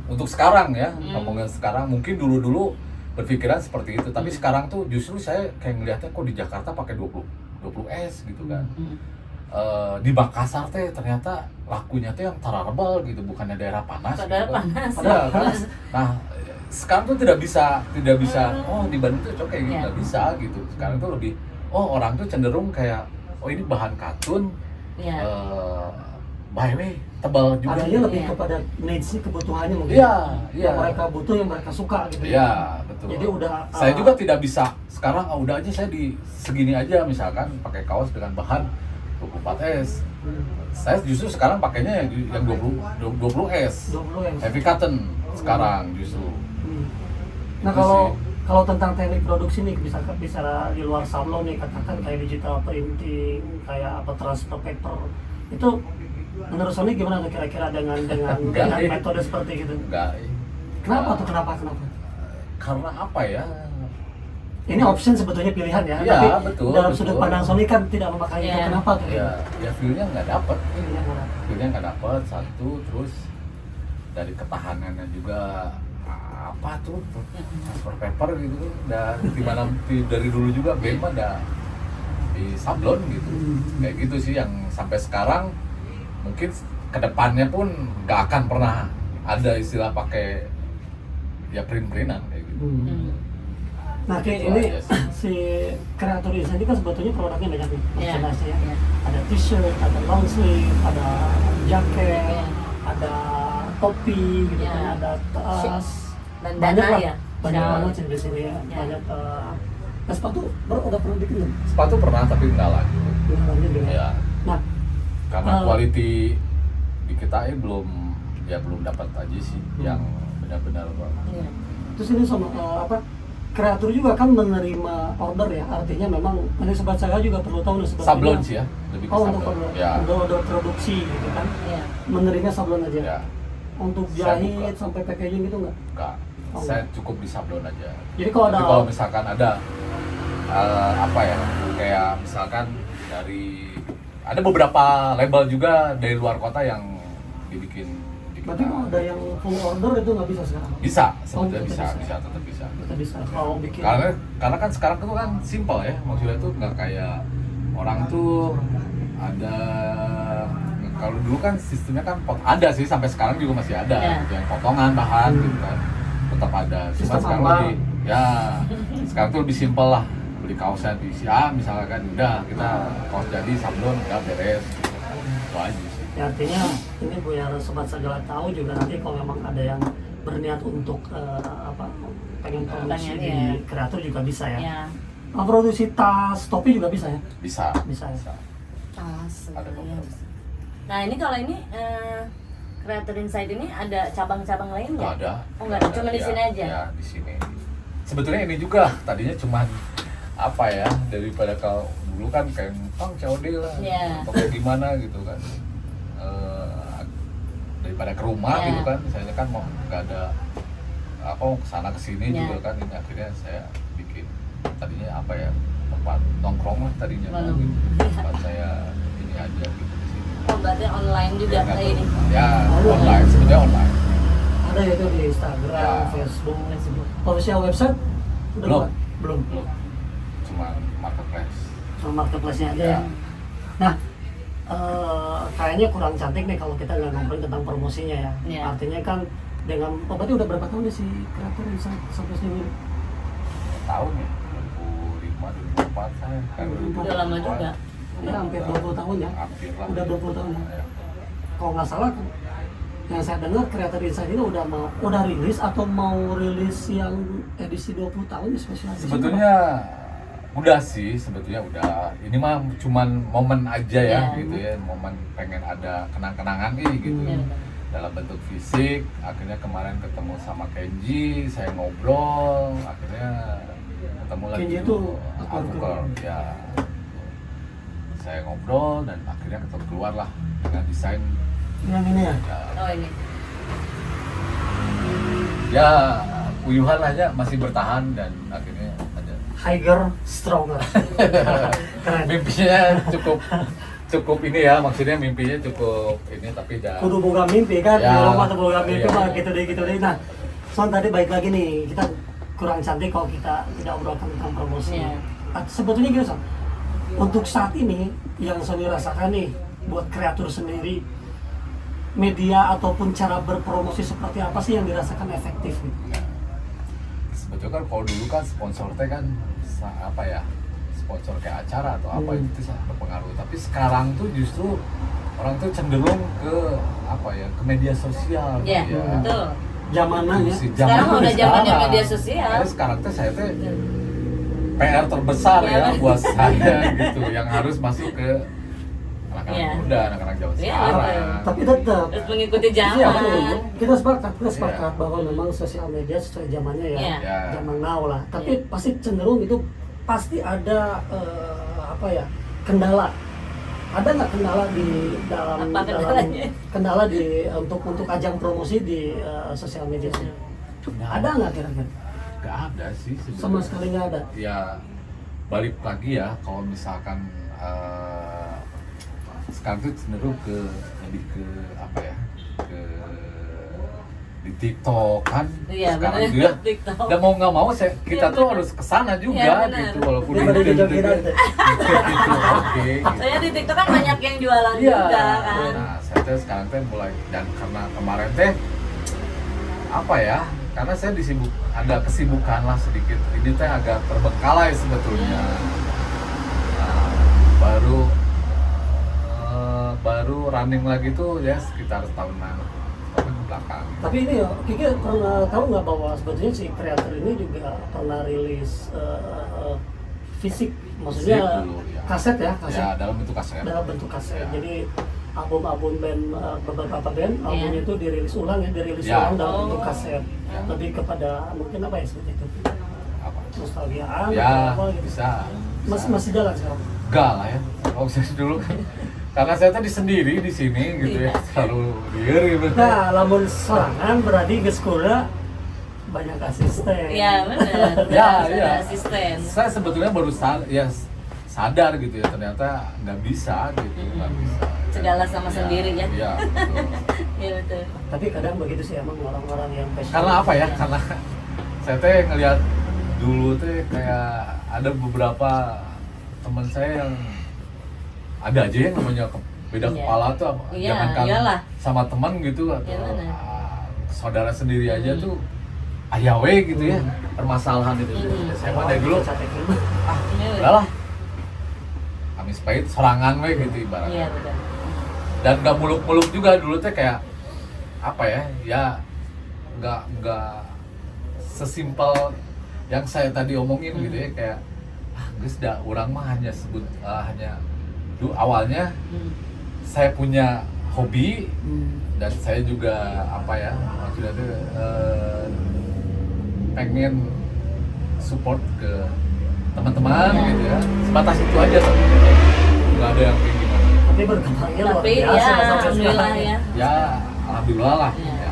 Untuk sekarang ya, ngomongin sekarang, mungkin dulu berpikiran seperti itu, tapi sekarang tuh justru saya kayak ngelihatnya kok di Jakarta pakai 20S gitu kan. Di Makassar teh ternyata lakunya tuh yang tararbal gitu, bukannya daerah panas. Padahal panas. Nah, sekarang tuh tidak bisa oh di Bandung tuh cocok kayak gitu, nggak bisa gitu. Sekarang tuh lebih orang tuh cenderung kayak ini bahan katun, by the way tebal juga. Artinya lebih kepada needs, kebutuhannya mungkin. Yang mereka butuh, yang mereka suka gitu. Iya, betul. Jadi udah saya juga tidak bisa sekarang udah aja saya di segini aja misalkan pakai kaos dengan bahan 24S. Saya justru sekarang pakainya yang 20S. Heavy cotton sekarang justru. Nah, kalau tentang teknik produksi nih bisa di luar sablon nih, katakan kayak digital printing, kayak apa transfer paper. Itu menurut Sony gimana tuh kira-kira dengan metode seperti itu? Enggak. Kenapa tuh? Kenapa? Karena apa ya? Ini option sebetulnya pilihan ya, tapi betul, dalam sudut pandang Sony kan tidak memakai itu. Kenapa tuh? Ya feel-nya nggak dapet. Feel-nya nggak dapet, satu, terus dari ketahanannya juga apa tuh transfer paper gitu, dan dari dulu juga band mah ada di sablon gitu, kayak gitu sih yang sampai sekarang mungkin kedepannya pun nggak akan pernah ada istilah pakai ya print-printan kayak gitu. Nah, kayak ini si kreator desain ini kan sebetulnya produknya banyak nih, merchandise-nya ya. Ada t-shirt, ada long sleeve, ada jaket, ada topi gitu kan, ada tas, banyak lah, banyak banget sih di sini ya. Banyak sepatu udah pernah bikin belum? Sepatu pernah tapi nggak lanjut. Ya. Nah, karena quality di kita belum dapat aja sih yang benar-benar. Terus ini sama kreator juga kan menerima order ya, artinya memang ini sobat saya juga perlu tahu nih sebetulnya. Sablon sih ya, lebih ke sablon. Untuk order produksi gitu kan, menerima sablon aja. Ya. Untuk jahit sampai packaging gitu nggak? Nggak, saya cukup di sablon aja. Jadi kalau misalkan ada kayak misalkan ada beberapa label juga dari luar kota yang dibikin. Berarti kalau ada yang full order itu nggak bisa sekarang? Bisa, sebetulnya tetap bisa. Bisa. Kalau bikin. Karena kan sekarang tuh kan simple ya, maksudnya tuh nggak kayak orang tuh ada. Kalau dulu kan sistemnya kan ada sih, sampai sekarang juga masih ada yang potongan bahan gitu kan, tetap ada. Cuma sekarang sekarang tuh lebih simple lah, beli kaosnya di misalkan udah kita kaos jadi sablon udah beres gitu. Itu aja sih. Ya artinya ini biar sobat segala tahu juga nanti kalau memang ada yang berniat untuk pengen promosi Pengen, di ya. kreator juga bisa ya. Ya, Produksi tas, topi juga bisa ya. Bisa. Bisa ya. tas. Ada ya. beberapa. Nah ini kalau ini Creator Insight ini ada cabang-cabang lain nggak? Ada. Oh nggak ada, cuma di sini aja. Ya, di sini. Sebetulnya ini juga tadinya cuman apa ya, daripada kalau dulu kan kayak COD lah, Iya. atau kayak gimana gitu kan. Daripada ke rumah Iya. gitu kan, saya kan mau nggak ada apa kesana kesini Iya. juga kan, ini akhirnya saya bikin tadinya apa ya, tempat nongkrong lah tadinya kan, Nongkrong. gitu. Tempat saya ini aja gitu di sini. Oh berarti online juga Nggak kayak ini. tahu. Ya Oh, online, sebetulnya online. Ada itu di Instagram, Ya. Facebook. Official website udah Belum. buat? Belum. Belum. Cuma marketplace. Sama marketplace-nya aja ya. Ya. Nah, kayaknya kurang cantik nih kalau kita nggak ngomongin tentang promosinya ya. Iya. Artinya kan dengan, berarti udah berapa tahun nih si kreator bisa sampai sini? Tahun ya 2005 2004 saya kan Udah lama juga. Ya hampir 20 tahun ya. hampir lah. Udah 20 tahun ya. Ya. Kalau nggak salah, yang saya dengar Creator Insight ini udah rilis atau mau rilis yang edisi 20 tahun ya, spesial edition Sebetulnya udah sih, sebetulnya udah. Ini mah cuman momen aja ya, Iya. gitu ya. Momen pengen ada kenang-kenangan nih gitu. Iya, Dalam bentuk fisik. Akhirnya kemarin ketemu sama Kenji, saya ngobrol, akhirnya ketemu lagi. Kenji itu Abuker, ya. Saya ngobrol dan akhirnya keluar lah dengan desain yang ini ya. ya, Oh ini. ya uyuhan aja masih bertahan dan akhirnya ada Higher, stronger. Keren. mimpinya cukup ini ya, maksudnya mimpinya cukup ini tapi jangan Kudu boga mimpi kan, Ya. di rumah tuh boga mimpi Iya. mah gitu deh. Nah, soal tadi baik lagi nih, kita kurang cantik kalau kita tidak obrolkan tentang promosi. Iya. Sebetulnya gitu, Son. Untuk saat ini yang Sony rasakan nih buat kreator sendiri, media ataupun cara berpromosi seperti apa sih yang dirasakan efektif gitu? Nah, sebetulnya kan kalau dulu kan sponsor teh kan apa ya, sponsor kayak acara atau apa itu sangat berpengaruh, tapi sekarang tuh justru orang tuh cenderung ke apa ya, ke media sosial Iya, gitu ya. betul. Zamannya ya. Sekarang udah zamannya media sosial. Makanya sekarang tuh saya tuh PR terbesar ya buat saya gitu, yang harus masuk ke anak-anak Iya. muda, anak-anak zaman Iya, sekarang. betul. Tapi tetap Terus mengikuti Iya, zaman. betul. kita sepakat Iya. bahwa memang sosial media sesuai zamannya ya, Iya. Ya. zaman now lah. Tapi Iya. pasti cenderung itu pasti ada apa ya, kendala. Ada nggak kendala di dalam Apa kendalanya? kendala di untuk ajang promosi di sosial media sih? Nah, Ada nggak kira-kira? nggak ada sih sebenarnya. Sama sekali nggak ada. Ya balik lagi ya, kalau misalkan sekarang tuh cenderung ke lebih ke apa ya, ke di TikTok kan. Iya, sekarang bener. juga TikTok. dan mau nggak mau kita Iya, tuh bener. harus kesana juga Iya, bener. gitu, walaupun Dia pada di joget aja. gitu, oke gitu. Saya di TikTok kan banyak yang jualan Iya. juga kan. Nah, saya teh sekarang teh mulai, dan karena kemarin teh apa ya? Karena saya ada kesibukan lah sedikit. Ini teh agak terbengkalai sebetulnya. Nah, baru running lagi tuh ya sekitar tahun belakang. Tapi ini ya, Kiki pernah tahu nggak bahwa sebetulnya si kreator ini juga pernah rilis fisik, maksudnya Fisik dulu, ya. kaset ya, kaset. Ya, dalam bentuk kaset. Dalam bentuk kaset. Ya. Jadi album-album band, beberapa band, albumnya itu dirilis ulang dirilis Ya. ulang dalam Oh. bentuk kaset. Ya. Lebih kepada mungkin apa ya seperti itu, Apa? nostalgiaan Ya, atau apa gitu. bisa. Masih jalan sekarang. Enggak lah ya. Kalau saya dulu kan karena saya tadi sendiri di sini gitu ya, selalu liar gitu. Nah, lamun sorangan berarti ke sekolah banyak asisten. Iya benar. Ya, Ada iya. asisten. Saya sebetulnya baru sadar gitu ya, ternyata nggak bisa gitu, nggak bisa. Segala sama sendiri ya. Iya, betul. Iya betul. Tapi kadang begitu sih emang orang-orang yang passion. Karena apa ya? Karena saya teh ngelihat dulu teh kayak ada beberapa teman saya yang ada aja yang namanya beda Iya. kepala tuh apa? Iya, Jangankan iyalah. sama teman gitu atau Iya, benar. saudara sendiri aja tuh ayawe gitu ya, permasalahan itu. Hmm. Saya mah dari dulu Iya, udahlah, kami pahit sorangan we gitu ibaratnya. Iya betul. dan nggak muluk-muluk juga. Dulu teh kayak apa ya, ya nggak sesimpel yang saya tadi omongin gitu ya, kayak geus da urang mah hanya sebut hanya dulu awalnya saya punya hobi dan saya juga apa ya maksudnya tuh pengen support ke teman-teman gitu ya, sebatas itu aja tuh, nggak ada yang kayak gimana. Tapi berkembangnya luar Tapi biasa ya sampai alhamdulillah sekarang. ya. Ya alhamdulillah lah. Ya. Ya.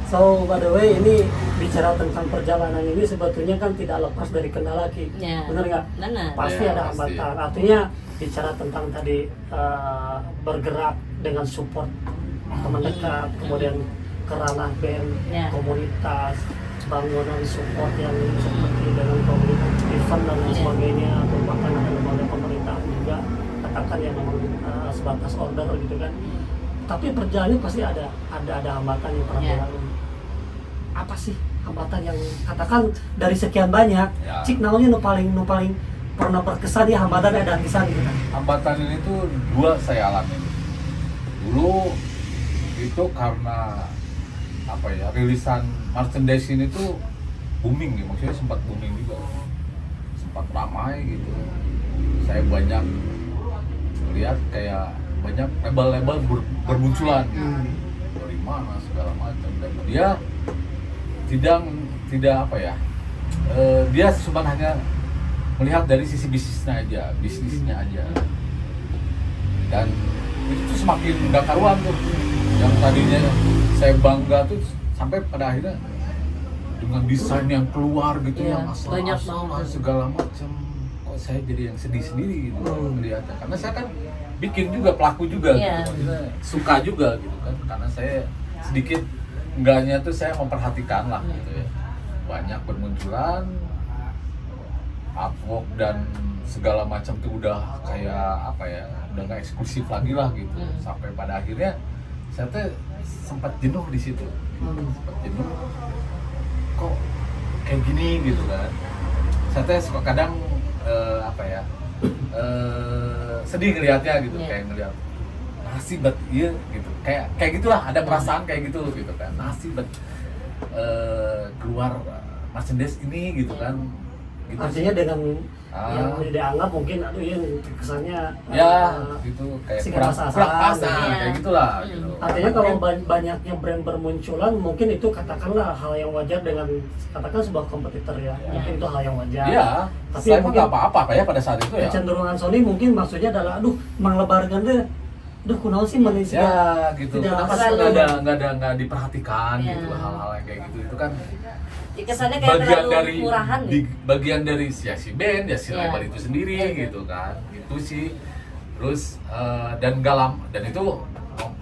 So by the way, ini bicara tentang perjalanan ini sebetulnya kan tidak lepas dari kendala Ki. Ya. Benar nggak? Benar. Pasti Ya, ada pasti. hambatan. Artinya bicara tentang tadi bergerak dengan support teman dekat, kemudian ke ranah band, Ya. komunitas, bangunan support yang seperti dengan komunitas event dan lain Ya. sebagainya, atau bahkan ada lembaga pemerintah juga katakan yang memang sebatas order gitu kan. Tapi perjalanan pasti ada hambatan yang pernah Ya. dilalui. Apa sih hambatan yang katakan dari sekian banyak, Ya. cik naonnya nu paling pernah berkesan ya hambatan ada kisah gitu kan? Hambatan ini tuh dua saya alami. Dulu itu karena apa ya, rilisan merchandise ini tuh booming ya, maksudnya sempat booming juga, sempat ramai gitu. Saya banyak lihat kayak banyak label-label bermunculan dari mana segala macam, dan dia tidak apa ya, dia cuma hanya melihat dari sisi bisnisnya aja, dan itu tuh semakin nggak karuan tuh. Yang tadinya saya bangga tuh sampai pada akhirnya dengan desain yang keluar gitu, Iya, yang banyak asal-asalan banget. segala macam, kok saya jadi yang sedih sendiri gitu melihatnya, karena saya kan bikin juga, pelaku juga Iya. gitu, maksudnya suka juga gitu kan, karena saya sedikit enggaknya tuh saya memperhatikan lah gitu ya, banyak bermunculan artwork dan segala macam tuh udah kayak apa ya, udah nggak eksklusif lagi lah gitu, sampai pada akhirnya saya tuh sempat jenuh di situ, sempat jenuh kok kayak gini gitu kan. Saya tuh suka kadang apa ya, sedih ngelihatnya gitu, Yeah. kayak ngelihat nasib bet iya gitu, kayak gitulah, ada perasaan kayak gitu kan, nasib bet keluar merchandise ini gitu kan, gitu Artinya sih. dengan yang Ah. dianggap mungkin aduh ya kesannya Ya gitu, kayak sih kurang ngerasa pas, Iya. kayak gitulah gitu. artinya kalau banyaknya brand bermunculan mungkin itu katakanlah hal yang wajar dengan katakan sebuah kompetitor ya, mungkin itu hal yang wajar. Iya, Tapi saya mah mungkin nggak apa-apa kayak pada saat itu ya. kecenderungan Sony mungkin maksudnya adalah aduh manglebarkan deh, aduh kunaon sih manusia. Ya gitu. Tidak Kenapa selalu. sih nggak diperhatikan Iya. gitu, hal-hal yang kayak gitu itu kan Ya, kesannya kayak terlalu murahan gitu. bagian dari si band ya, si Iya. label itu sendiri Iya. gitu kan, itu sih. Terus dan nggak lama, dan itu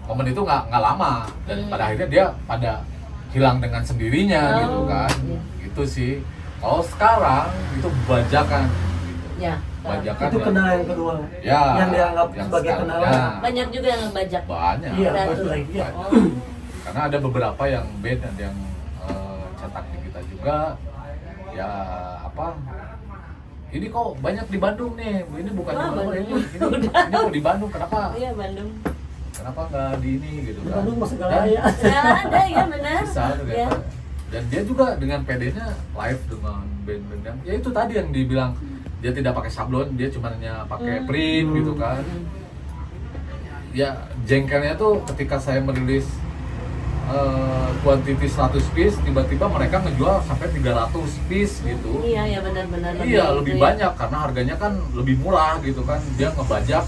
momen itu nggak lama, dan pada akhirnya dia pada hilang dengan sendirinya gitu kan, iya. gitu sih. Kalau sekarang itu bajakan gitu. Ya. Bajakan Itu yang- kendala yang kedua. ya, yang dianggap yang sebagai sekarang, kendala. ya. Banyak juga yang ngebajak. Banyak. Iya, Dan- betul lagi. Ya. Oh. Karena ada beberapa yang band, ada yang cetak di kita juga, ya apa, ini kok banyak di Bandung nih, ini bukan di Bandung, Bandung. ini kok di Bandung, kenapa Iya, Bandung. nggak di ini gitu Di kan. Bandung masih Dan galaya. Ya ada ya benar. bisa Ya. ternyata. Dan dia juga dengan PD-nya live dengan band-band yang, ya itu tadi yang dibilang, dia tidak pakai sablon, dia cuma hanya pakai print gitu kan. Ya jengkelnya tuh ketika saya merilis kuantiti 100 piece, tiba-tiba mereka ngejual sampai 300 piece gitu. Iya, ya benar-benar. Iya, lebih gitu ya. banyak karena harganya kan lebih murah gitu kan. Dia ngebajak,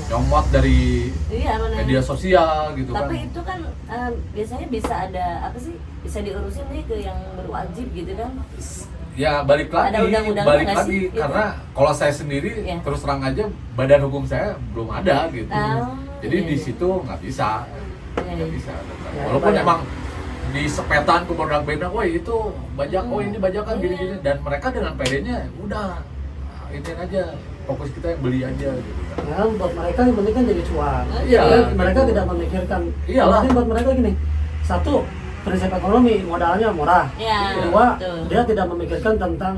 nyomot dari Iya, benar. media sosial gitu kan. Tapi itu kan biasanya bisa ada apa sih? Bisa diurusin nih ke yang berwajib gitu kan? Ya balik lagi, Ada undang-undangnya balik nggak lagi sih? Gitu. karena kalau saya sendiri Iya. terus terang aja badan hukum saya belum ada gitu. Oh, Jadi iya, di iya. situ nggak bisa, Iya, nggak iya. bisa. Ya, Walaupun bayang. emang di sepetan ke produk band, woi itu bajak, oh ini bajakan Iya. gini-gini, dan mereka dengan PD-nya udah ini aja, fokus kita yang beli aja gitu kan. Nah, buat mereka yang penting kan jadi cuan. Iya, Mereka gitu. tidak memikirkan. Iyalah. Tapi buat mereka gini, satu prinsip ekonomi modalnya murah. Iya, Kedua, betul. dia tidak memikirkan tentang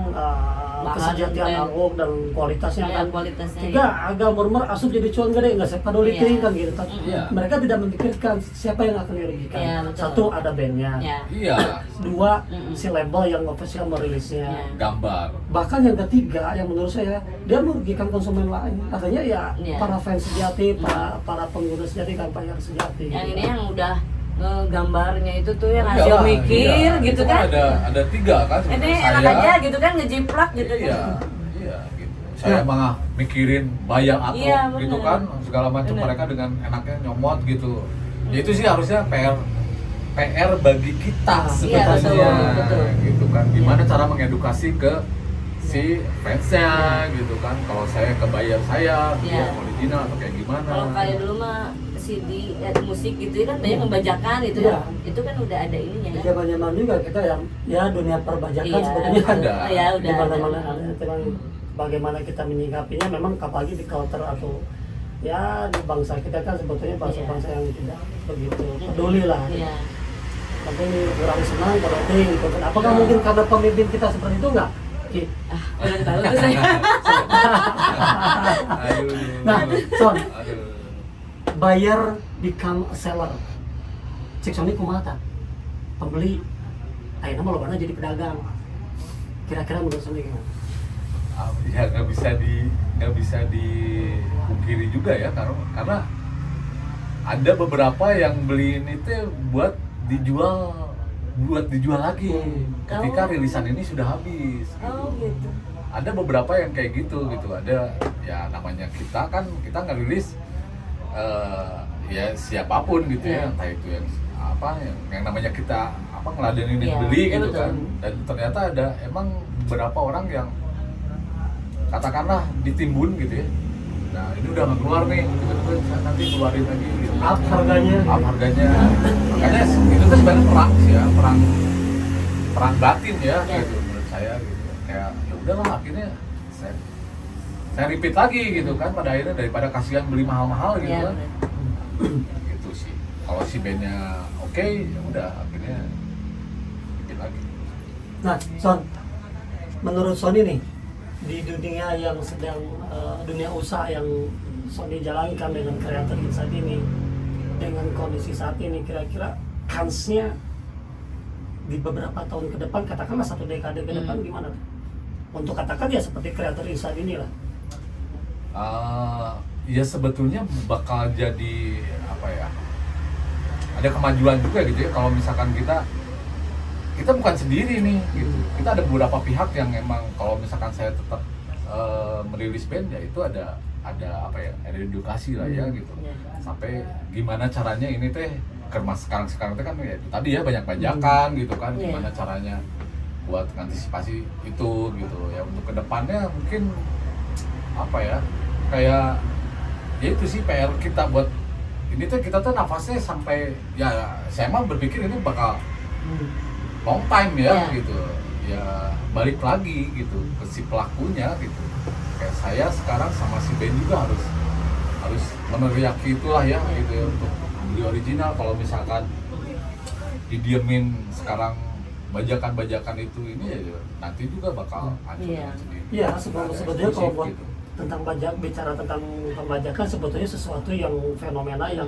kesejahteraan dan- album dan kualitasnya Iya, kan. kualitasnya, Tiga agak murmur asup jadi cuan gede nggak saya peduli Iya. kan gitu. Iya. Mereka tidak memikirkan siapa yang akan dirugikan. Iya, betul. Satu ada bandnya. Ya. Iya, Dua Mm-mm. si label yang official merilisnya. Iya. gambar. Bahkan yang ketiga yang menurut saya dia merugikan konsumen lain. Artinya ya Iya. para fans sejati, para pengguna sejati, kampanye sejati. Yang gitu. ini yang udah gambarnya itu tuh yang Iyalah, hasil mikir iya. gitu Itu kan. ada 3 kan. Ini Saya- enak aja gitu kan ngejiplak gitu Iya, kan. iya gitu. Saya malah mikirin bayang atau Iya, bener. gitu kan, segala macam Bener. mereka dengan enaknya nyomot gitu. Ya itu sih harusnya PR bagi kita Iya, sebenarnya, betul. gitu kan. Gimana cara mengedukasi ke si fansnya gitu kan. Kalau saya ke buyer saya, Iya. dia original atau kayak gimana. Kalau kayak dulu mah CD musik gitu kan banyak membajakan gitu Iya. Itu kan udah ada ininya Di kan. zaman-zaman juga kita yang ya dunia perbajakan Iya, sebetulnya ada. Ya udah. di mana-mana ada. ada. Cuman bagaimana kita menyikapinya memang apalagi di culture atau ya di bangsa kita kan sebetulnya bangsa-bangsa yang tidak begitu peduli lah. Iya. Tapi kurang senang kalau ding gitu. Apakah Ya. mungkin karena pemimpin kita seperti itu enggak? Ki? Kurang tahu tuh saya. Aduh. Nah, Son, Aduh. buyer become a seller. Cek Sony kumaha pembeli akhirnya malah mana jadi pedagang. Kira-kira menurut Sony gimana? Ya nggak bisa dipungkiri juga ya, karena ada beberapa yang beli ini tuh buat dijual lagi ketika Oh. rilisan ini sudah habis gitu. Oh gitu. Ada beberapa yang kayak gitu ada ya namanya kita ngerilis ya siapapun gitu ya, Iya. entah itu yang namanya kita ngeladenin Iya, beli iya, gitu betul. kan, dan ternyata ada emang beberapa orang yang katakanlah ditimbun gitu ya. Nah ini udah nggak keluar nih, tiba-tiba saya nanti keluarin lagi gitu. Up harganya. Up harganya. Makanya itu tuh sebenarnya perang sih ya, perang batin ya, Ya. gitu menurut saya gitu. Kayak ya udahlah akhirnya saya repeat lagi gitu kan, pada akhirnya daripada kasihan beli mahal-mahal gitu Iya, kan. bener. Gitu sih. Kalau si bandnya oke, ya udah akhirnya repeat lagi. Nah, Son, menurut Sony nih di dunia yang sedang dunia usaha yang Sony jalankan dengan kreator saat ini, dengan kondisi saat ini, kira-kira kansnya di beberapa tahun ke depan, katakanlah 1 dekade ke depan gimana tuh? Untuk katakan ya seperti kreator saat ini lah. Ya sebetulnya bakal jadi apa ya, ada kemajuan juga gitu ya kalau misalkan kita bukan sendiri nih gitu. Kita ada beberapa pihak yang emang kalau misalkan saya tetap merilis band ya itu ada apa ya, ada edukasi lah ya gitu, Iya. sampai gimana caranya ini teh kermas sekarang teh kan ya itu tadi ya banyak bajakan gitu kan, Iya. gimana caranya buat mengantisipasi itu gitu ya. Untuk kedepannya mungkin apa ya, kayak ya itu sih PR kita buat ini tuh, kita tuh nafasnya sampai ya saya mah berpikir ini bakal long time ya Iya. gitu ya, balik lagi gitu ke si pelakunya gitu. Kayak saya sekarang sama si Ben juga harus meneriaki itulah ya gitu ya, untuk beli original. Kalau misalkan didiemin sekarang bajakan-bajakan itu ini ya nanti juga bakal hancur Iya. dengan sendiri. Iya, Nggak ada sebetulnya kalau eksklusif buat gitu. tentang bicara tentang pembajakan sebetulnya sesuatu yang fenomena yang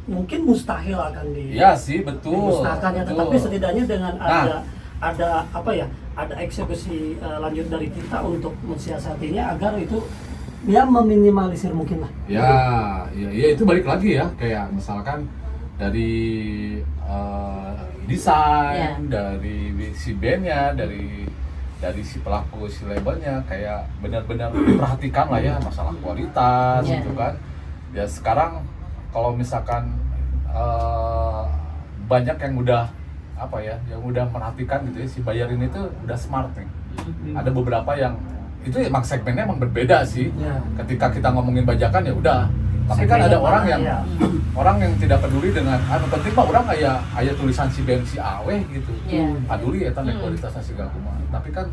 mungkin mustahil akan Iya sih, betul. dimusnahkan ya, betul. tetapi setidaknya dengan Nah. ada apa ya, ada eksekusi lanjut dari kita untuk mensiasatinya agar itu ya meminimalisir mungkin lah. Ya itu balik lagi ya, kayak misalkan dari desain, Iya. dari si bandnya, dari si pelaku, si labelnya, kayak benar-benar diperhatikan lah ya masalah kualitas Iya. gitu kan. Ya sekarang kalau misalkan banyak yang udah apa ya, yang udah merhatikan gitu ya, si buyer ini tuh udah smart nih. Ada beberapa yang itu emang segmennya emang berbeda sih. Ya. Ketika kita ngomongin bajakan ya udah, tapi kan Segmennya ada orang mana, yang ya. orang yang tidak peduli dengan penting mah orang kayak tulisan si band si Awe gitu. Iya. Peduli ya tentang kualitasnya segala kumaha. Tapi kan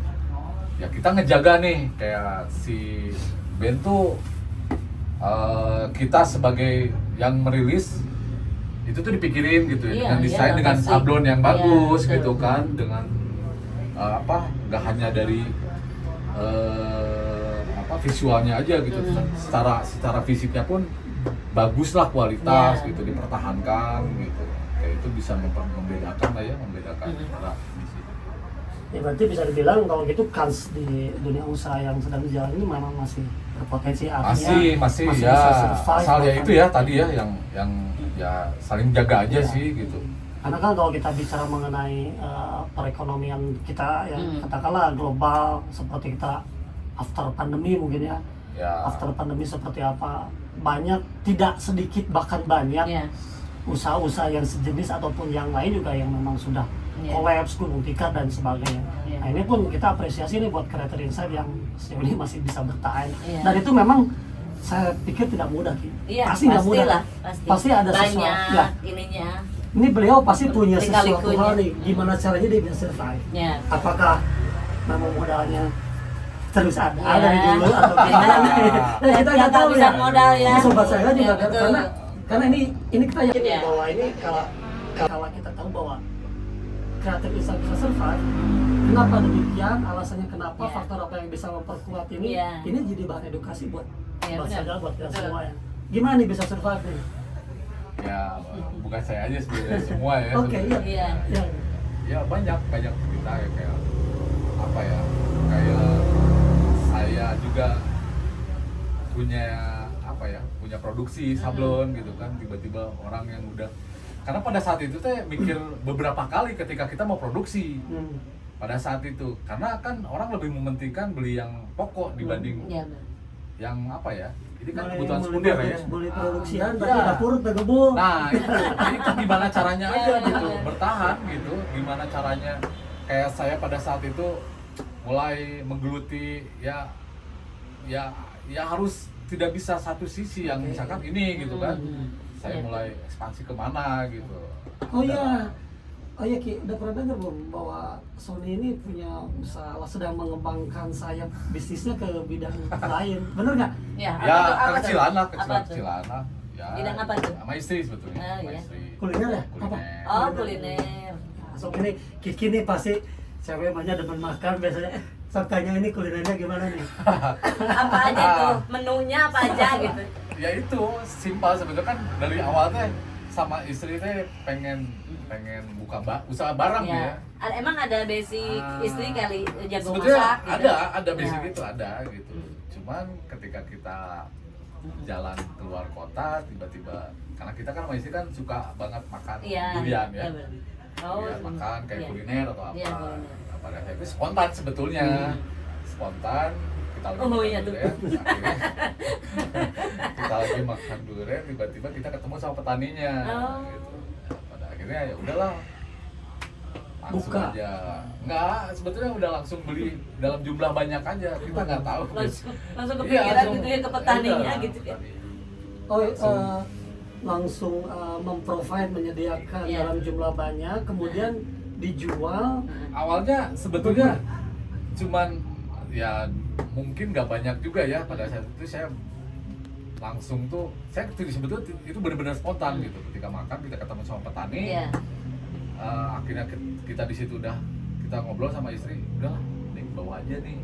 ya kita ngejaga nih kayak si band tuh kita sebagai yang merilis itu tuh dipikirin gitu ya, Iya, dengan iya, desain dengan pasti. sablon yang Iya, bagus betul. gitu kan, dengan nggak hanya dari visualnya aja gitu. Secara fisiknya pun bagus lah, kualitas gitu, dipertahankan gitu. Kayak itu bisa membedakan lah ya, membedakan antara di sini. Ya berarti bisa dibilang kalau gitu kans di dunia usaha yang sedang dijalani ini memang masih berpotensi, artinya masih bisa ya, survive, asal ya bahkan. itu ya tadi ya yang ya saling jaga aja sih gitu. Karena kan kalau kita bicara mengenai perekonomian kita ya katakanlah global, seperti kita after pandemi mungkin ya, after pandemi seperti apa, banyak tidak sedikit bahkan banyak usaha-usaha yang sejenis ataupun yang lain juga yang memang sudah kolaps, gulung tikar dan sebagainya. Nah ini pun kita apresiasi nih buat Creator Insight yang sejauh ini masih bisa bertahan. Dan itu memang saya pikir tidak mudah, pasti nggak mudah lah, pasti ada banyak sesuatu ya. ininya. Ini beliau pasti punya sesuatu Lika-likunya. hal nih, gimana caranya dia bisa survive. Apakah memang modalnya terus ada dari dulu atau gimana nih? Nah, kita nggak tahu bisa ya. Modal ya. Ini sobat saya juga betul. karena ini kita yakin Ya. bahwa ini kalau kita tahu bahwa kreatif bisa survive. Kenapa demikian? Alasannya kenapa? Faktor apa yang bisa memperkuat ini? Ini jadi bahan edukasi buat saya, buat kita semua ya. Gimana nih bisa survive nih? Ya bukan saya aja sebenarnya, semua ya. Oke, iya. Ya banyak kita ya, kayak apa ya, kayak saya juga punya produksi sablon gitu kan, tiba-tiba orang yang udah, karena pada saat itu teh mikir beberapa kali ketika kita mau produksi pada saat itu, karena kan orang lebih mementingkan beli yang pokok dibanding yang apa ya, ini kan kebutuhan sekunder ya, beli produksian tapi dapur tergebul. nah itu gimana caranya aja gitu bertahan gitu, gimana caranya, kayak saya pada saat itu mulai menggeluti ya harus tidak bisa satu sisi yang misalkan ini gitu kan, saya mulai ekspansi kemana gitu. Oh iya Ki, udah pernah dengar belum bahwa Sony ini sedang mengembangkan sayap bisnisnya ke bidang lain, bener nggak? Ya kecilan lah. Ya, bidang apa tuh? Sama istri sebetulnya. Sama istri. Kuliner ya? Apa? Oh kuliner. So ini Kiki nih pasti cewek banyak demen makan biasanya. So tanya ini kulinernya gimana nih? Apa aja tuh? Menunya apa aja gitu? Ya itu simpel sebetulnya kan, dari awal teh sama istri teh pengen buka usaha barang ya. Emang ada basic istri kali jago sebetulnya masak gitu? ada basic itu ada gitu. Cuman ketika kita jalan keluar kota tiba-tiba, karena kita kan sama istri kan suka banget makan durian ya. Makan kayak kuliner atau apa. Nah, pada saat itu spontan sebetulnya. Spontan kita lagi makan durian, akhirnya kita lagi makan durian, tiba-tiba kita ketemu sama petaninya gitu. Pada akhirnya ya udahlah, langsung buka aja. Enggak, sebetulnya udah langsung beli dalam jumlah banyak aja, kita nggak tahu langsung kepikiran gitu ya ke petaninya gitu ya. Langsung memprovide, menyediakan dalam jumlah banyak, kemudian dijual. Awalnya sebetulnya cuman ya mungkin nggak banyak juga ya, pada saat itu saya langsung tuh, saya sebetulnya itu benar-benar spontan gitu, ketika makan kita ketemu sama petani. Akhirnya kita di situ udah kita ngobrol sama istri, udah nih bawa aja nih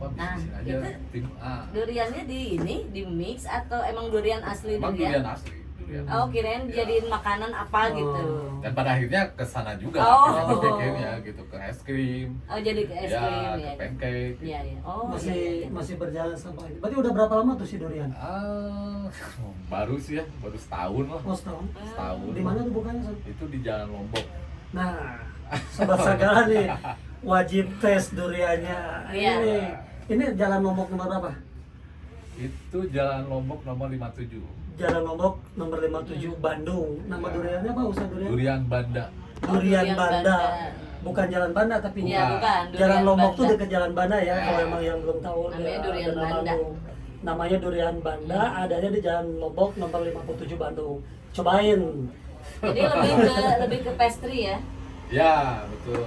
bisnisin aja itu duriannya di mix atau emang durian asli? Emang durian asli. Oh kirain jadiin makanan apa gitu. Dan pada akhirnya ke sana juga kita berpikirnya gitu, ke es krim. Oh jadi ke es krim ya, ke pancake. Iya. Oh masih berjalan sampai ini. Berarti udah berapa lama tuh si durian? Baru sih ya, baru setahun lah. Oh setahun. Di mana tuh bukannya? Itu di Jalan Lombok. Nah, sobat Sagala nih wajib tes duriannya. Ini Jalan Lombok nomor berapa? Itu Jalan Lombok nomor 57. Jalan Lombok nomor 57 Bandung. Nama duriannya apa? Usaha durian? Durian Banda. Durian Banda. Bukan Jalan Banda tapi bukan. Jalan Lombok tuh dekat Jalan Banda ya. Kalau emang yang belum tahu namanya Durian Banda. Namanya Durian Banda, adanya di Jalan Lombok nomor 57 Bandung. Cobain. Jadi lebih ke pastry ya? Ya, betul.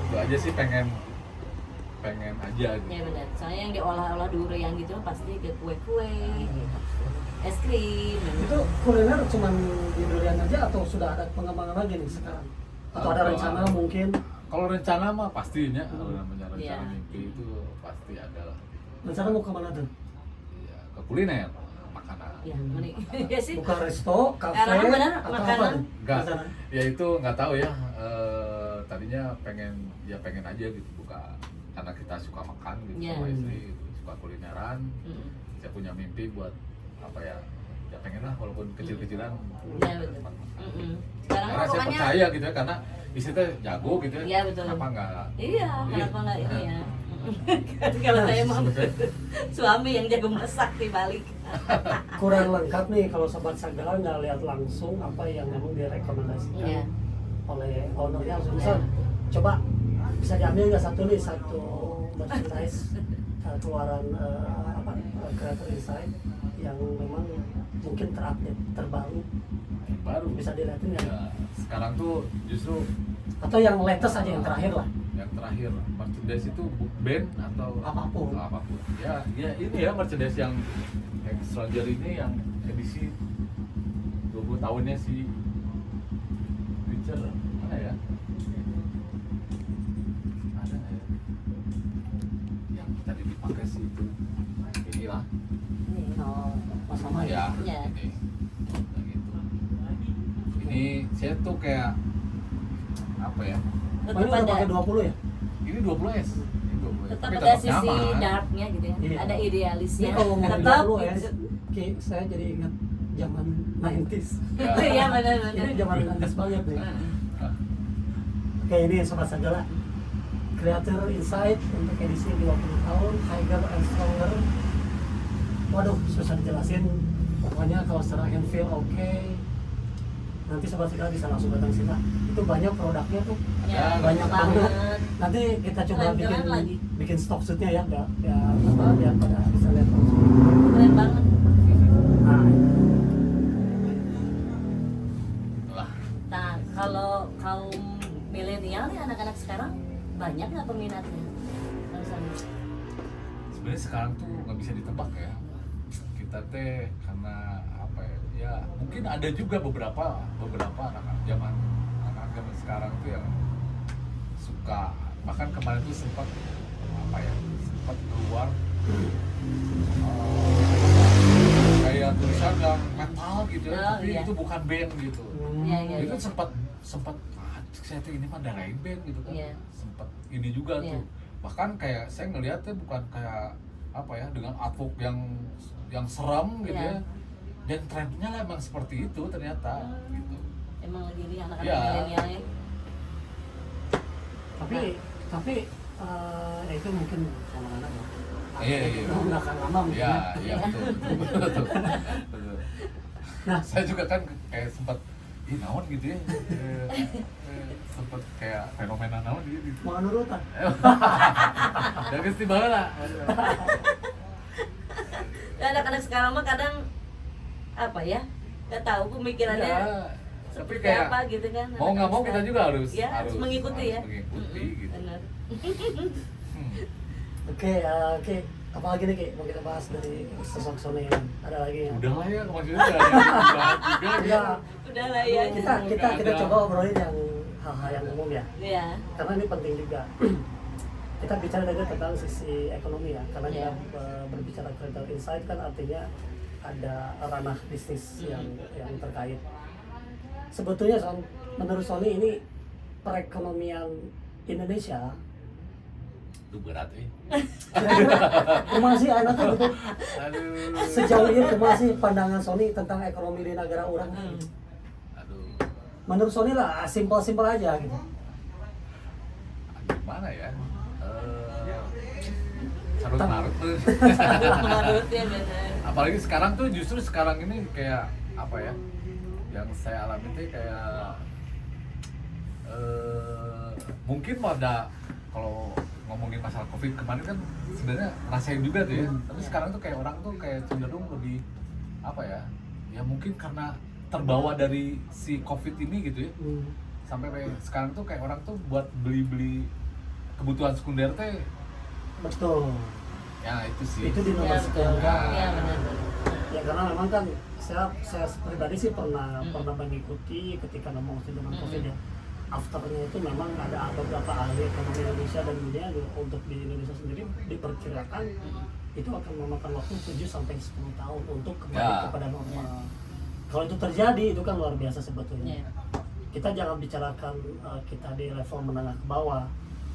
Itu aja sih, pengen aja gitu. Ya benar. Soalnya yang diolah-olah durian gitu pasti ke kue-kue, es krim. Itu kuliner cuman di durian aja atau sudah ada pengembangan lagi nih sekarang? Atau ada rencana mungkin? Kalau rencana mah pastinya, kalau namanya rencana Iya. mimpi itu pasti ada lah. Rencana mau kemana tuh? Ya, ke kuliner, makanan. Ya, mending. Ya sih. Buka resto, kafe, Karena kan benar, atau makanan. apa tuh? Enggak, Rencana? ya itu nggak tahu ya. Tadinya pengen aja gitu buka, karena kita suka makan gitu Iya. sama istri, suka kulineran. Mm. Saya punya mimpi buat apa ya? Ya pengen lah walaupun kecil-kecilan. Iya, betul. tempat makan. Sekarang Karena mah saya pokoknya percaya gitu ya, karena istri teh jago gitu ya. Iya, betul. Kenapa enggak? iya, kenapa enggak ini ya? Kalau saya mah suami yang jago masak dibalik. Kurang lengkap nih kalau Sobat Sagala nggak lihat langsung apa yang memang direkomendasikan Iya. oleh ownernya langsung. Misal, coba bisa diambil nggak satu merchandise keluaran Creator Insight yang memang mungkin terupdate, terbaru, Baru bisa dilihatin nggak? ya, sekarang tuh justru Atau yang latest aja, yang terakhir lah. yang terakhir merchandise itu band atau Apapun. ya ini ya merchandise yang Stranger ini yang edisi 20 tahunnya si Richard mana ya ada nggak ya yang tadi dipakai sih itu inilah Nih, oh. Sama ya Iya. ini yang gitu ini saya tuh kayak apa ya Oh, Tetap ini udah ada, pakai 20 ya? ini 20S ini 20S. tetap Tapi ada sisi nyaman. darknya gitu ya. Iya. Ada Ini idealisnya. kalau ngomong Tetap 20 ya, gitu. saya jadi ingat zaman 90s. Ya. Iya benar-benar. Ini zaman 90s banget nih. Nah, Oke, ini Sobat Sagala, Creator Insight untuk edisi 20 tahun, Higher and Stronger. Waduh, susah dijelasin. Pokoknya kalau secara hand feel oke. Nanti Sobat Sagala bisa langsung datang sini lah. Itu banyak produknya tuh. Ya, Banyak banget. banget. Nanti kita coba Keren-keren lagi. bikin stok shootnya ya, biar pada bisa lihat langsung. Keren banget. Nah, lah Nah, kalau kaum milenial nih anak-anak sekarang banyak nggak peminatnya? Kalau sana. sebenarnya sekarang tuh nggak bisa ditebak ya kita teh karena apa ya mungkin ada juga beberapa anak-anak zaman sekarang tuh yang suka bahkan kemarin tuh sempat keluar kayak tulisan yang metal gitu ya, Oh, tapi iya. itu bukan band gitu. Iya, iya, Itu iya. sempat saya tuh ini mah lain band gitu kan. Iya. Sempat ini juga Iya. tuh. Bahkan kayak saya ngeliatnya bukan kayak apa ya dengan artwork yang seram gitu Iya. ya. Dan trennya lah emang seperti itu ternyata gitu. Emang lagi nih anak-anak Iya. milenialnya. tapi ya itu mungkin anak-anak ya. Iya, iya. Nggak akan lama mungkin. Iya, ya. iya betul. Betul. Nah, Saya juga kan kayak sempat naon gitu ya. Sempat kayak fenomena naon gitu. mau nurutan. Dan pasti lah. Ya, anak-anak sekarang mah kadang apa ya? Nggak tahu pemikirannya. Ya, tapi seperti kayak apa gitu kan. mau nggak mau kita anak-anak juga harus ya, harus mengikuti ya. mengikuti gitu. Benar. Hmm. Oke, apa lagi nih Ki? Mau kita bahas dari sosok Sony ini? Ada lagi ya? Udah lah ya maksudnya udah ada yang dibahas juga. Enggak. Udah lah ya. Kita Nggak ada. coba obrolin yang hal-hal yang umum ya. Iya. Karena ini penting juga. Kita bicara juga tentang sisi ekonomi ya. Karena Iya. kita berbicara Creator Insight kan artinya ada ranah bisnis yang terkait. Sebetulnya menurut Sony ini perekonomian Indonesia Itu berat kumaha sih anak gitu. Aduh. Sejauh ini kumaha sih pandangan Sony tentang ekonomi di negara orang? Aduh. Menurut Sony lah simpel-simpel aja gitu. Gimana ya? Sarut marut tuh. Menurut ya benar. Apalagi sekarang tuh justru sekarang ini kayak apa ya? Yang saya alami tuh kayak mungkin pada kalau ngomongin masalah COVID kemarin kan sebenarnya rasain juga tuh ya. Tapi sekarang tuh kayak orang tuh kayak cenderung lebih apa ya? Ya mungkin karena terbawa dari si COVID ini gitu ya. Sampai kayak sekarang tuh kayak orang tuh buat beli-beli kebutuhan sekunder teh Betul. ya itu sih. Itu di Ya, nomor betul. sekian kan. Ya benar. Ya karena memang kan saya pribadi sih pernah mengikuti ketika ngomong dengan COVID ya. afternya itu memang ada beberapa ahli ekonomi Indonesia dan dunia untuk di Indonesia sendiri diperkirakan itu akan memakan waktu 7-10 tahun untuk kembali kepada normal. Kalau itu terjadi itu kan luar biasa sebetulnya. Kita jangan bicarakan kita di level menengah ke bawah,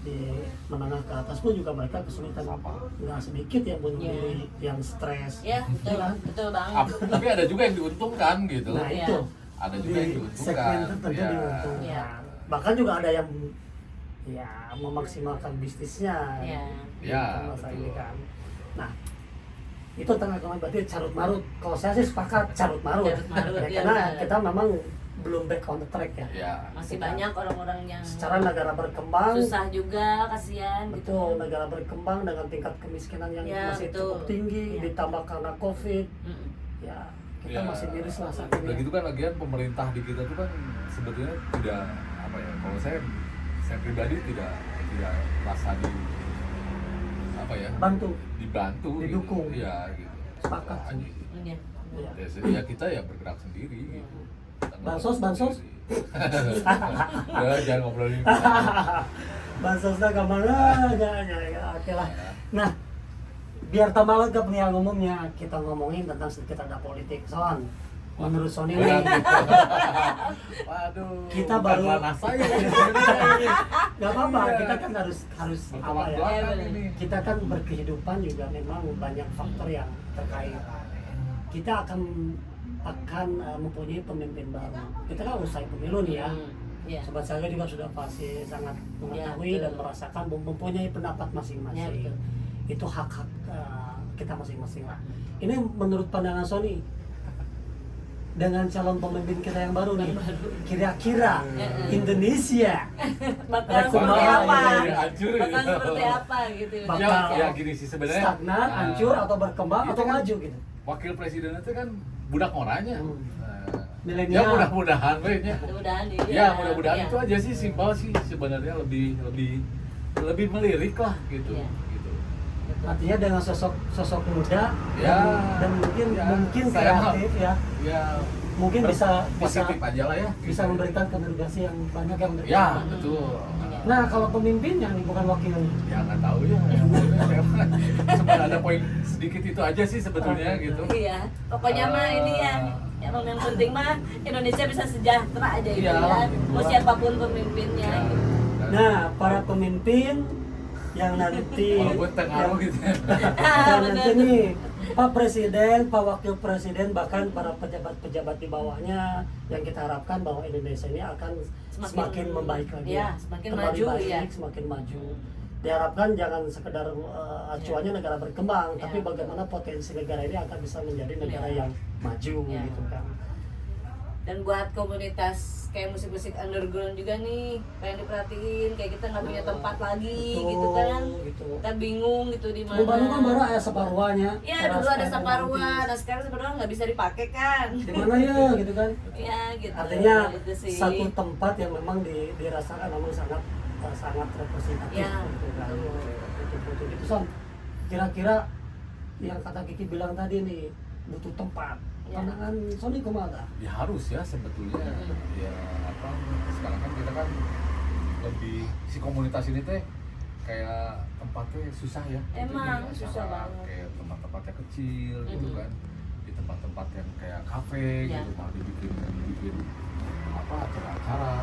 di menengah ke atas pun juga mereka kesulitan nggak sedikit ya bunuh diri yang stres. Betul banget. Tapi ada juga yang diuntungkan gitu. Nah itu ada juga yang diuntungkan. Segmen tertentu diuntungkan. Bahkan juga ada yang ya memaksimalkan bisnisnya. Masa ini kan. Nah itu tengah ekonomi berarti carut marut. Kalau saya sih sepakat carut marut. Karena kita memang belum back on the track ya. Masih banyak orang-orang yang secara negara berkembang susah juga, kasihan betul gitu. Negara berkembang dengan tingkat kemiskinan yang masih cukup tinggi ditambah karena COVID. Ya kita masih miris lah saat ini. Udah gitu kan lagian pemerintah di kita tuh kan sebetulnya tidak apa ya, kalau saya pribadi tidak merasa dibantu didukung gitu. Gitu. Sepakat sih. Ya kita ya bergerak sendiri gitu. Bansos jangan ngobrolin bansosnya kemana ya oke lah. Nah biar tambah lengkap nih yang umumnya kita ngomongin tentang sedikit ada politik. Son, menurut Sony nih waduh kita baru saya nggak apa-apa, kita kan harus apa ya, kita kan berkehidupan juga memang banyak faktor yang terkait. Kita akan mempunyai pemimpin baru. Kita kan usai pemilu nih ya. Sobat saya juga sudah pasti sangat mengetahui dan merasakan mempunyai pendapat masing-masing. Itu hak-hak kita masing-masing lah. Ini menurut pandangan Sony dengan calon pemimpin kita yang baru nih, kira-kira Indonesia bakal seperti apa? Bakal seperti apa gitu. Ya gini sih sebenarnya. Stagnan, hancur atau berkembang atau maju gitu. Wakil presiden itu kan budak orangnya. Milenial. Ya mudah-mudahan mudah-mudahan ya. itu aja sih, simpel sih sebenarnya, lebih melirik lah gitu. Gitu. Artinya dengan sosok muda dan mungkin saya kreatif ya. Mungkin bisa positif aja lah ya. Bisa memberikan kontribusi yang banyak yang memberikan. Ya, betul. Nah, kalau pemimpinnya nih bukan wakilnya. Ya nggak tahu ya. Cuma ada poin sedikit itu aja sih sebetulnya gitu. Iya. Pokoknya mah ini ya. Yang penting mah Indonesia bisa sejahtera aja gitu ya. Mau siapapun pemimpinnya. Ya. Gitu. Nah, para pemimpin yang nanti walaupun terharu gitu. yang nanti nih Pak Presiden, Pak Wakil Presiden, bahkan para pejabat-pejabat di bawahnya yang kita harapkan bahwa Indonesia ini akan semakin membaik lagi. Semakin kembali maju baik, semakin maju. Diharapkan jangan sekedar acuannya negara berkembang, tapi bagaimana potensi negara ini akan bisa menjadi negara yang maju gitu kan. Dan buat komunitas kayak musik-musik underground juga nih pengen diperhatiin, kayak kita nggak punya tempat lagi gitu kan, kita bingung gitu di mana. Bandung kan baru ada Saparwanya. Iya dulu ada Saparwa, nah sekarang sebenarnya nggak bisa dipakai kan. Di mana ya gitu kan? Iya gitu. Artinya gitu sih. satu tempat yang memang dirasakan memang sangat representatif. Gitu kan. Betul-betul gitu Son. Kira-kira yang kata Kiki bilang tadi nih butuh tempat. Pandangan Sony kumaha? Ya harus ya sebetulnya. Ya apa? Sekarang kan kita kan lebih si komunitas ini teh kayak tempatnya susah ya. Emang gitu, susah banget. Kayak tempat-tempatnya kecil gitu kan. Di tempat-tempat yang kayak kafe gitu, malah dibikin apa acara-acara,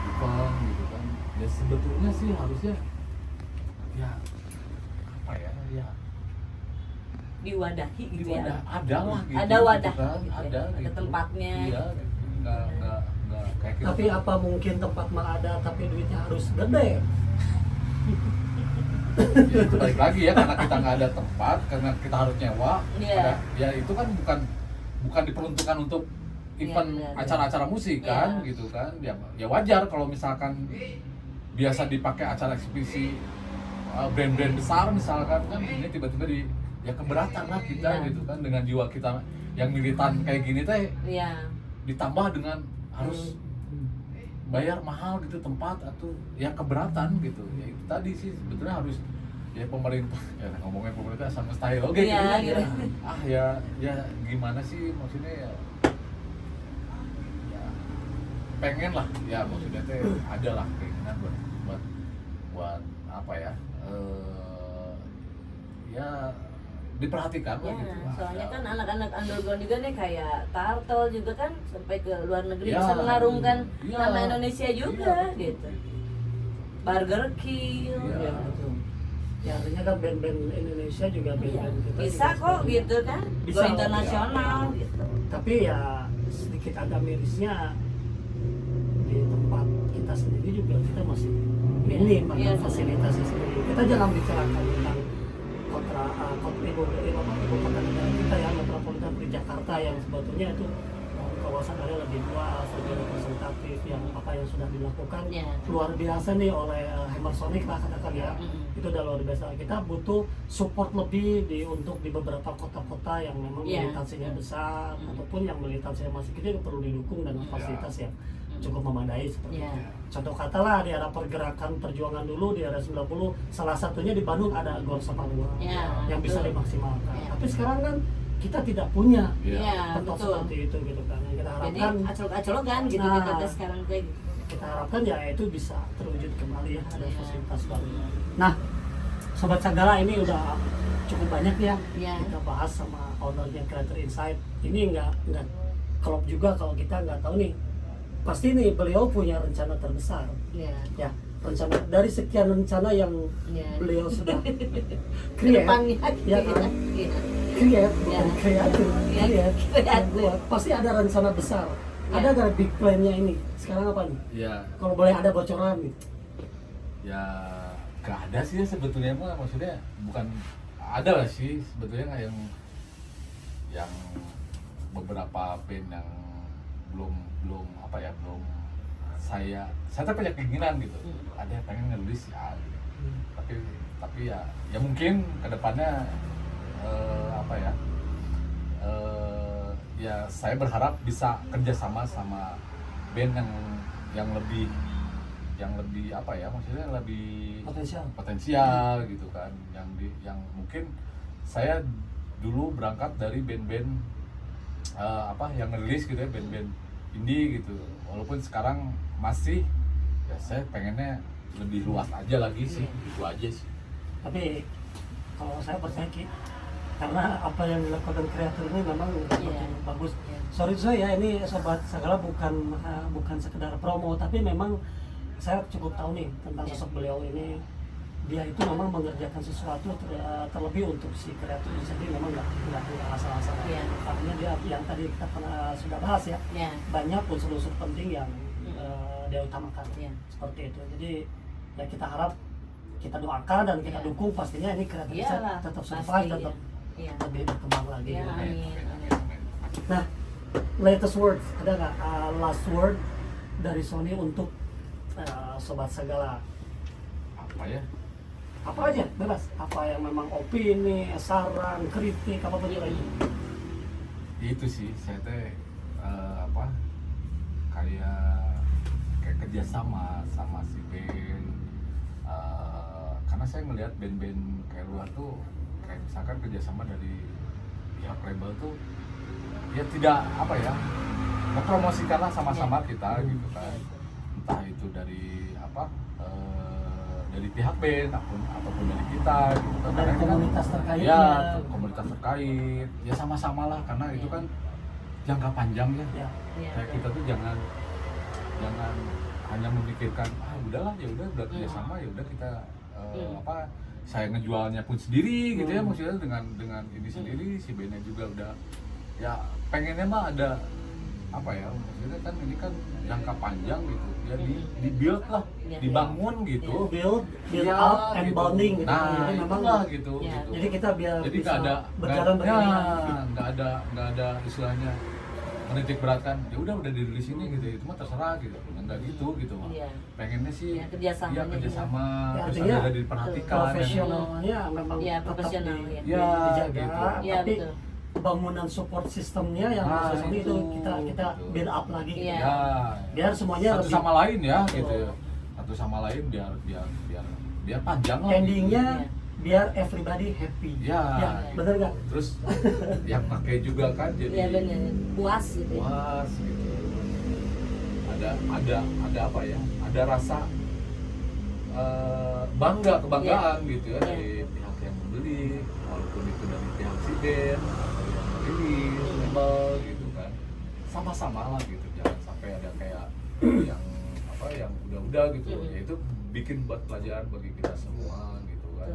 event gitu kan. Ya sebetulnya sih harusnya ya apa ya diwadahi gitu ya. Ada lah gitu. Ada wadah gitu kan. gitu ya. Ada Ada tempatnya. Iya, nggak kayak gitu. Tapi apa mungkin tempat mah ada tapi duitnya harus gede? Ya, itu balik lagi ya, karena kita nggak ada tempat, karena kita harus nyewa. Ya itu kan bukan diperuntukkan untuk event acara-acara musik kan, gitu kan. Ya wajar kalau misalkan biasa dipakai acara eksibisi brand-brand besar misalkan kan, ini tiba-tiba ya keberatan lah kita gitu kan, dengan jiwa kita yang militan kayak gini teh. Ditambah dengan harus bayar mahal gitu tempat atau ya keberatan gitu. Ya itu tadi sih sebetulnya harus ya pemerintah, ya ngomongnya pemerintah sama style oke gitu. Ya gimana sih maksudnya ya pengen lah ya, maksudnya teh ada lah keinginan buat apa ya, ya diperhatikan lah Ya, gitu. soalnya Ada. kan anak-anak underground juga nih kayak Turtle juga kan sampai ke luar negeri Ya, bisa mengharumkan iya. nama Indonesia juga Iya. gitu. Burger Kill. Iya. Ya, betul. Ya artinya kan band-band Indonesia juga Iya. band-band kita Bisa juga kok sebenarnya. gitu kan, Bisa, go internasional gitu. Tapi ya sedikit agak mirisnya di tempat kita sendiri juga kita masih minim Iya. akan fasilitasnya sendiri. Kita jangan bicarakan tentang ibu kota negara kita ya, metropolitan di Jakarta yang sebetulnya itu kawasan area lebih luas, lebih representatif, yang apa yang sudah dilakukan Iya. luar biasa nih oleh Hammersonic lah katakan ya. Mm. Itu udah luar biasa. Kita butuh support lebih untuk di beberapa kota-kota yang memang Iya. militansinya besar ataupun yang militansinya masih kecil perlu didukung dengan fasilitas yang cukup memadai seperti Iya. itu. Contoh kata lah di era pergerakan perjuangan dulu di era 90, salah satunya di Bandung ada Gor Saparua Iya, yang bisa betul. dimaksimalkan. Iya. Tapi sekarang kan kita tidak punya Iya, tempat betul. seperti itu gitu kan. Yang kita Jadi harapkan acolok-acolokan gitu Nah. kita sekarang kayak gitu. kita harapkan ya itu bisa terwujud kembali ya, ada Iya. fasilitas baru. Nah, Sobat Sagala ini udah cukup banyak ya Iya. kita bahas sama ownernya Creator Insight. Ini nggak klop juga kalau kita nggak tahu nih. Pasti nih beliau punya rencana terbesar Iya. ya, rencana dari sekian rencana yang Iya. beliau sudah create Kedepannya ya gitu kan, Iya. create bukan Iya. kreatif, Iya, create kreatif. yang buat. Pasti ada rencana besar. Iya. Ada nggak big plan-nya ini? Sekarang apa nih? Ya, Kalau boleh ada bocoran nih. ya gak ada sih ya sebetulnya mah, maksudnya bukan ada lah sih sebetulnya nggak yang beberapa band yang belum apa ya, belum saya tuh punya keinginan gitu, ada yang pengen nulis ya gitu. tapi ya mungkin kedepannya apa ya, ya saya berharap bisa kerjasama sama band yang lebih apa ya, maksudnya lebih potensial gitu kan, yang mungkin saya dulu berangkat dari band-band apa yang ngelis gitu ya, band-band indie gitu, walaupun sekarang masih ya saya pengennya lebih luas aja lagi sih, itu aja sih. Tapi kalau saya percaya Ki, karena apa yang dilakukan kreator ini memang Iya. bagus. Iya. Sorry saya ini Sobat Sagala bukan sekedar promo, tapi memang saya cukup tahu nih tentang Iya. sosok beliau ini. Dia itu memang mengerjakan sesuatu terlebih untuk si kreator ini sendiri, memang nggak asal-asalan. Iya. Artinya dia yang tadi kita pernah sudah bahas ya, Iya. banyak unsur-unsur penting yang dia utamakan. Iya. Seperti itu. Jadi ya kita harap, kita doakan dan kita Iya. dukung pastinya ini kreator bisa Iyalah, tetap pasti, survive, tetap Iya. lebih berkembang lagi. Iya, amin. Nah, latest word, ada nggak last word dari Sony untuk Sobat Sagala? Apa ya, Apa aja, bebas. Apa yang memang opini, saran, kritik, apapun juga itu. itu sih saya teh apa, kayak kerjasama sama si band, karena saya melihat band-band kayak luar tuh kayak misalkan kerjasama dari pihak label tuh ya tidak apa ya, mempromosikanlah sama-sama kita gitu kan, entah itu dari apa, dari pihak band ataupun dari kita gitu kan. Dari Karena kan- komunitas terkait. ya komunitas terkait ya sama-sama lah, karena itu Iya. kan jangka panjang ya. Ya. Iya. Kayak kita tuh jangan hanya memikirkan udahlah ya udah kerjasama ya udah kita apa, saya ngejualnya pun sendiri gitu ya, maksudnya dengan ini sendiri, si bandnya juga udah ya pengennya mah ada apa ya, maksudnya kan ini kan jangka panjang gitu ya, di build lah, Iya. dibangun gitu. Build Ya, up and gitu. bonding gitu. Nah, Jadi memang itulah gitu, Ya. gitu. jadi kita biar Jadi bisa nggak berjalan beriringan. nggak ada istilahnya menitik beratkan ya udah dirilis ini gitu, itu mah terserah gitu, nggak gitu mah. Iya. Pengennya sih Ya, kerjasamanya ya kerjasama, Ya, terus artinya ada diperhatikan profesionalnya memang Iya, tetap profesional, di- ya. dijaga, gitu. Iya, tapi betul. bangunan support sistemnya yang Nah, khusus ini itu kita gitu. build up lagi gitu. Iya. ya Biar semuanya satu lebih- sama lain ya Betul. gitu, satu sama lain biar panjang lah endingnya Iya. biar everybody happy. Ya. Bener nggak? gitu. Terus yang pakai juga kan jadi Iya benar, puas gitu. Ya. puas gitu, ada apa ya, ada rasa kebanggaan gitu ya dari pihak yang membeli, walaupun itu dari pihak si band atau yang merilis label gitu kan, sama-sama lah gitu, jangan sampai ada kayak yang apa yang udah gitu, ya itu bikin buat pelajaran bagi kita semua gitu kan,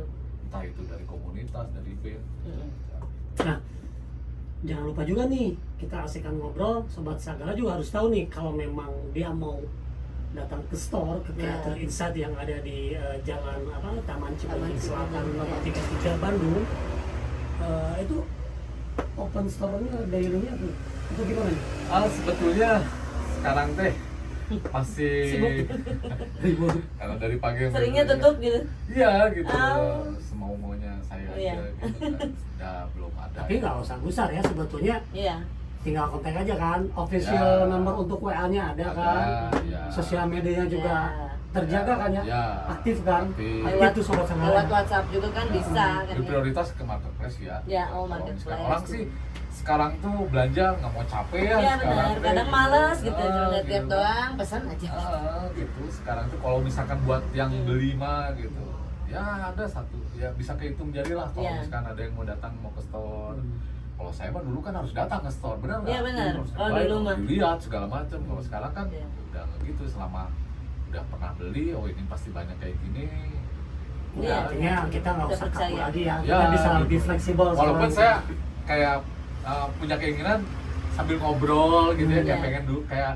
entah itu dari komunitas, dari band. Nah, jangan lupa juga nih, kita asikkan ngobrol, Sobat Sagala juga harus tahu nih kalau memang dia mau datang ke store, ke Creator Insight yang ada di jalan Taman Cibenying Selatan nomor 33 Bandung. Itu open store-nya daily-nya tuh itu gimana nih? Sebetulnya sekarang teh masih karena dari pagi Seringnya tutup gitu. Iya gitu, semau-maunya saya aja gitu kan. Sudah belum ada. Tapi nggak usah gusar ya sebetulnya. Iya. Tinggal kontak aja kan, official nomor untuk WA-nya ada kan, sosial medianya juga terjaga kan ya, aktif kan, aktif tuh Sobat Sagala. Lewat WhatsApp juga kan bisa kan ya. Prioritas ke marketplace ya. Ya, Kalau marketplace. misalkan orang sih sekarang tuh belanja nggak mau capek ya. Iya sekarang benar, kadang males gitu, cuma lihat gitu. doang, pesan aja. Gitu. Sekarang tuh kalau misalkan buat yang beli mah gitu, ya ada satu, ya bisa kehitung jari lah kalau misalkan ada yang mau datang mau ke store. Kalau saya mah dulu kan harus datang ke store, benar nggak? Iya benar. Kalau dulu mah. dilihat segala macam. Kalau sekarang kan udah nggak gitu, selama udah pernah beli, oh ini pasti banyak kayak gini. Iya, Artinya kita nggak udah usah kaku percaya. lagi ya, Ya, kita bisa gitu. lebih fleksibel. Walaupun soalnya. saya kayak punya keinginan sambil ngobrol gitu ya, kayak pengen dulu kayak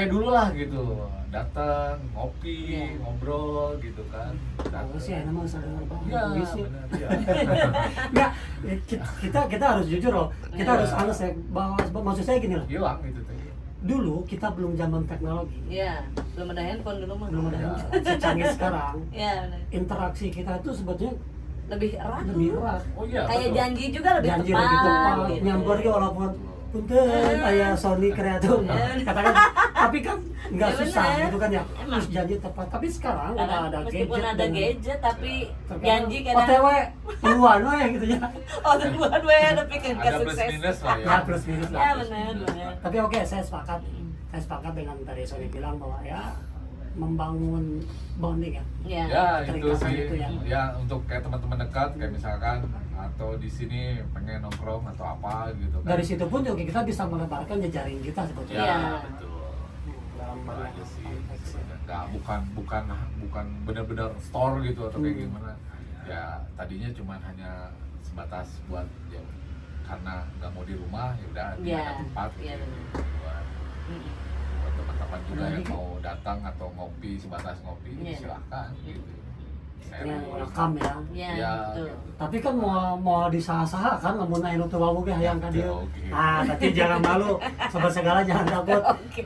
dulu lah gitu, datang ngopi, ngobrol gitu kan. Oh sih, enak mah sadar banget. Iya, Bisa. benar ya. Nggak, kita harus jujur loh, kita harus honest ya, bahwa maksud saya gini loh. Hilang gitu tuh. Dulu kita belum zaman teknologi, Iya, belum ada handphone dulu mah. belum ada secanggih sekarang. Iya, benar. Interaksi kita itu sebetulnya Lebih erat. lebih erat. Oh iya. Kayak betul. janji juga lebih Janji tepat. lebih tepat, gitu. nyamper ke walaupun punten ayah Sony Kreator katakan, tapi kan nggak Ya, susah bener. gitu kan ya, Emang. terus janji tepat. Tapi sekarang udah ada Meskipun gadget ada dan- gadget tapi terkadang janji kadang OTW keluar ya gitu ya. buat gue tapi kan Ada plus sukses. minus lah ya. Ya plus minus Ya lah. benar. Tapi oke, saya sepakat dengan tadi Sony bilang bahwa ya membangun bonding ya. Iya. Ya itu Keterikatan sih, itu ya. ya untuk kayak teman-teman dekat kayak misalkan atau di sini pengen nongkrong atau apa gitu kan. Dari situ pun juga kita bisa melebarkan jejaring kita sebetulnya. Ya Iya. betul. Dalam Itu banyak aja sih. konteks ya. Nggak, bukan benar-benar store gitu atau kayak gimana. Ya tadinya cuma hanya sebatas buat ya karena nggak mau di rumah ya udah di Iya. ada tempat gitu. Iya, benar. Buat teman-teman juga Nah, yang ini- mau datang atau ngopi sebatas ngopi Iya. silahkan gitu. Ya, welcome ya. Iya, Ya, betul. gitu. Tapi kan mau disaha-saha kan lamun anu teu wawu ge hayang ka dieu. Oke. Tapi jangan malu, Sobat Sagala jangan takut. Oke.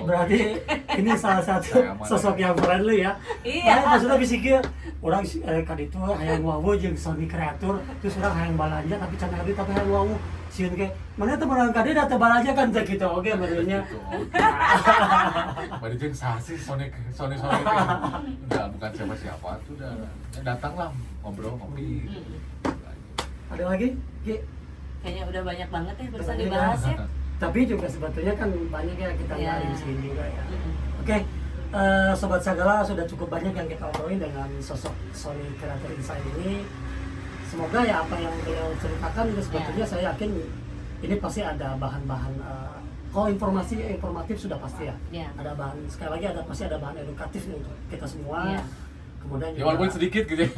Berarti ini salah satu sosok yang friendly ya. Iya. Nah, maksudnya bisa kieu urang ka ditu hayang wawu jeung Sony Kreator, terus urang hayang balanja tapi can abi tapi hayang wawu. Sieun ge, mana teu meunang ka dieu da teu balanja kan teh kitu oge menurutnya. Bari jeung saha sih Sony udah bukan siapa-siapa tuh udah datanglah ngobrol ngopi. Ada lagi? Ki? Kayaknya udah banyak banget ya bisa Banyak. dibahas ya. Tapi juga sebetulnya kan banyak ya kita Iya. nyari di sini juga ya. Oke, Sobat Sagala sudah cukup banyak yang kita obrolin dengan sosok Sony Creator Insight ini. Semoga ya apa yang beliau ceritakan itu sebetulnya saya yakin ini pasti ada bahan-bahan kalau informatif sudah pasti ya. Iya. Ada bahan, sekali lagi pasti ada bahan edukatif nih untuk kita semua. Iya. Kemudian Ya walaupun sedikit gitu ya.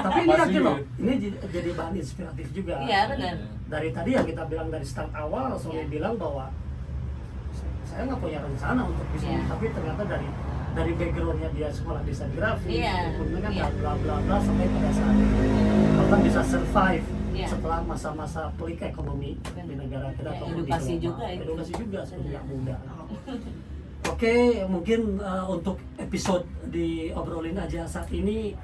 tapi ini Pasti. yakin loh, ini jadi bahan inspiratif juga. Iya benar. Dari tadi yang kita bilang dari start awal, Sony bilang bahwa saya nggak punya rencana untuk bisnis, tapi ternyata dari backgroundnya dia sekolah desain grafis, kemudian kan bla bla bla sampai pada saat bahkan bisa survive setelah masa-masa pelik ekonomi di negara kita atau edukasi juga itu. edukasi juga sejak muda. Oke, mungkin untuk episode di obrolin aja saat ini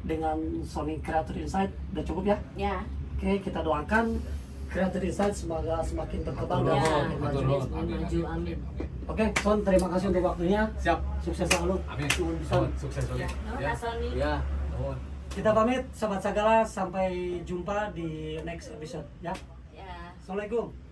dengan Sony Creator Insight udah cukup ya. Ya. Oke, kita doakan Creator Insight semoga semakin berkembang dan Ya. semakin maju. Maju, amin. Oke, Son, terima kasih untuk waktunya. Siap. Sukses selalu. Amin. Nuhun pisan. Sukses Sony. Terima kasih, Sony. Ya. Nuhun. Kita pamit, Sobat Sagala. Sampai jumpa di next episode ya. Ya. Assalamualaikum.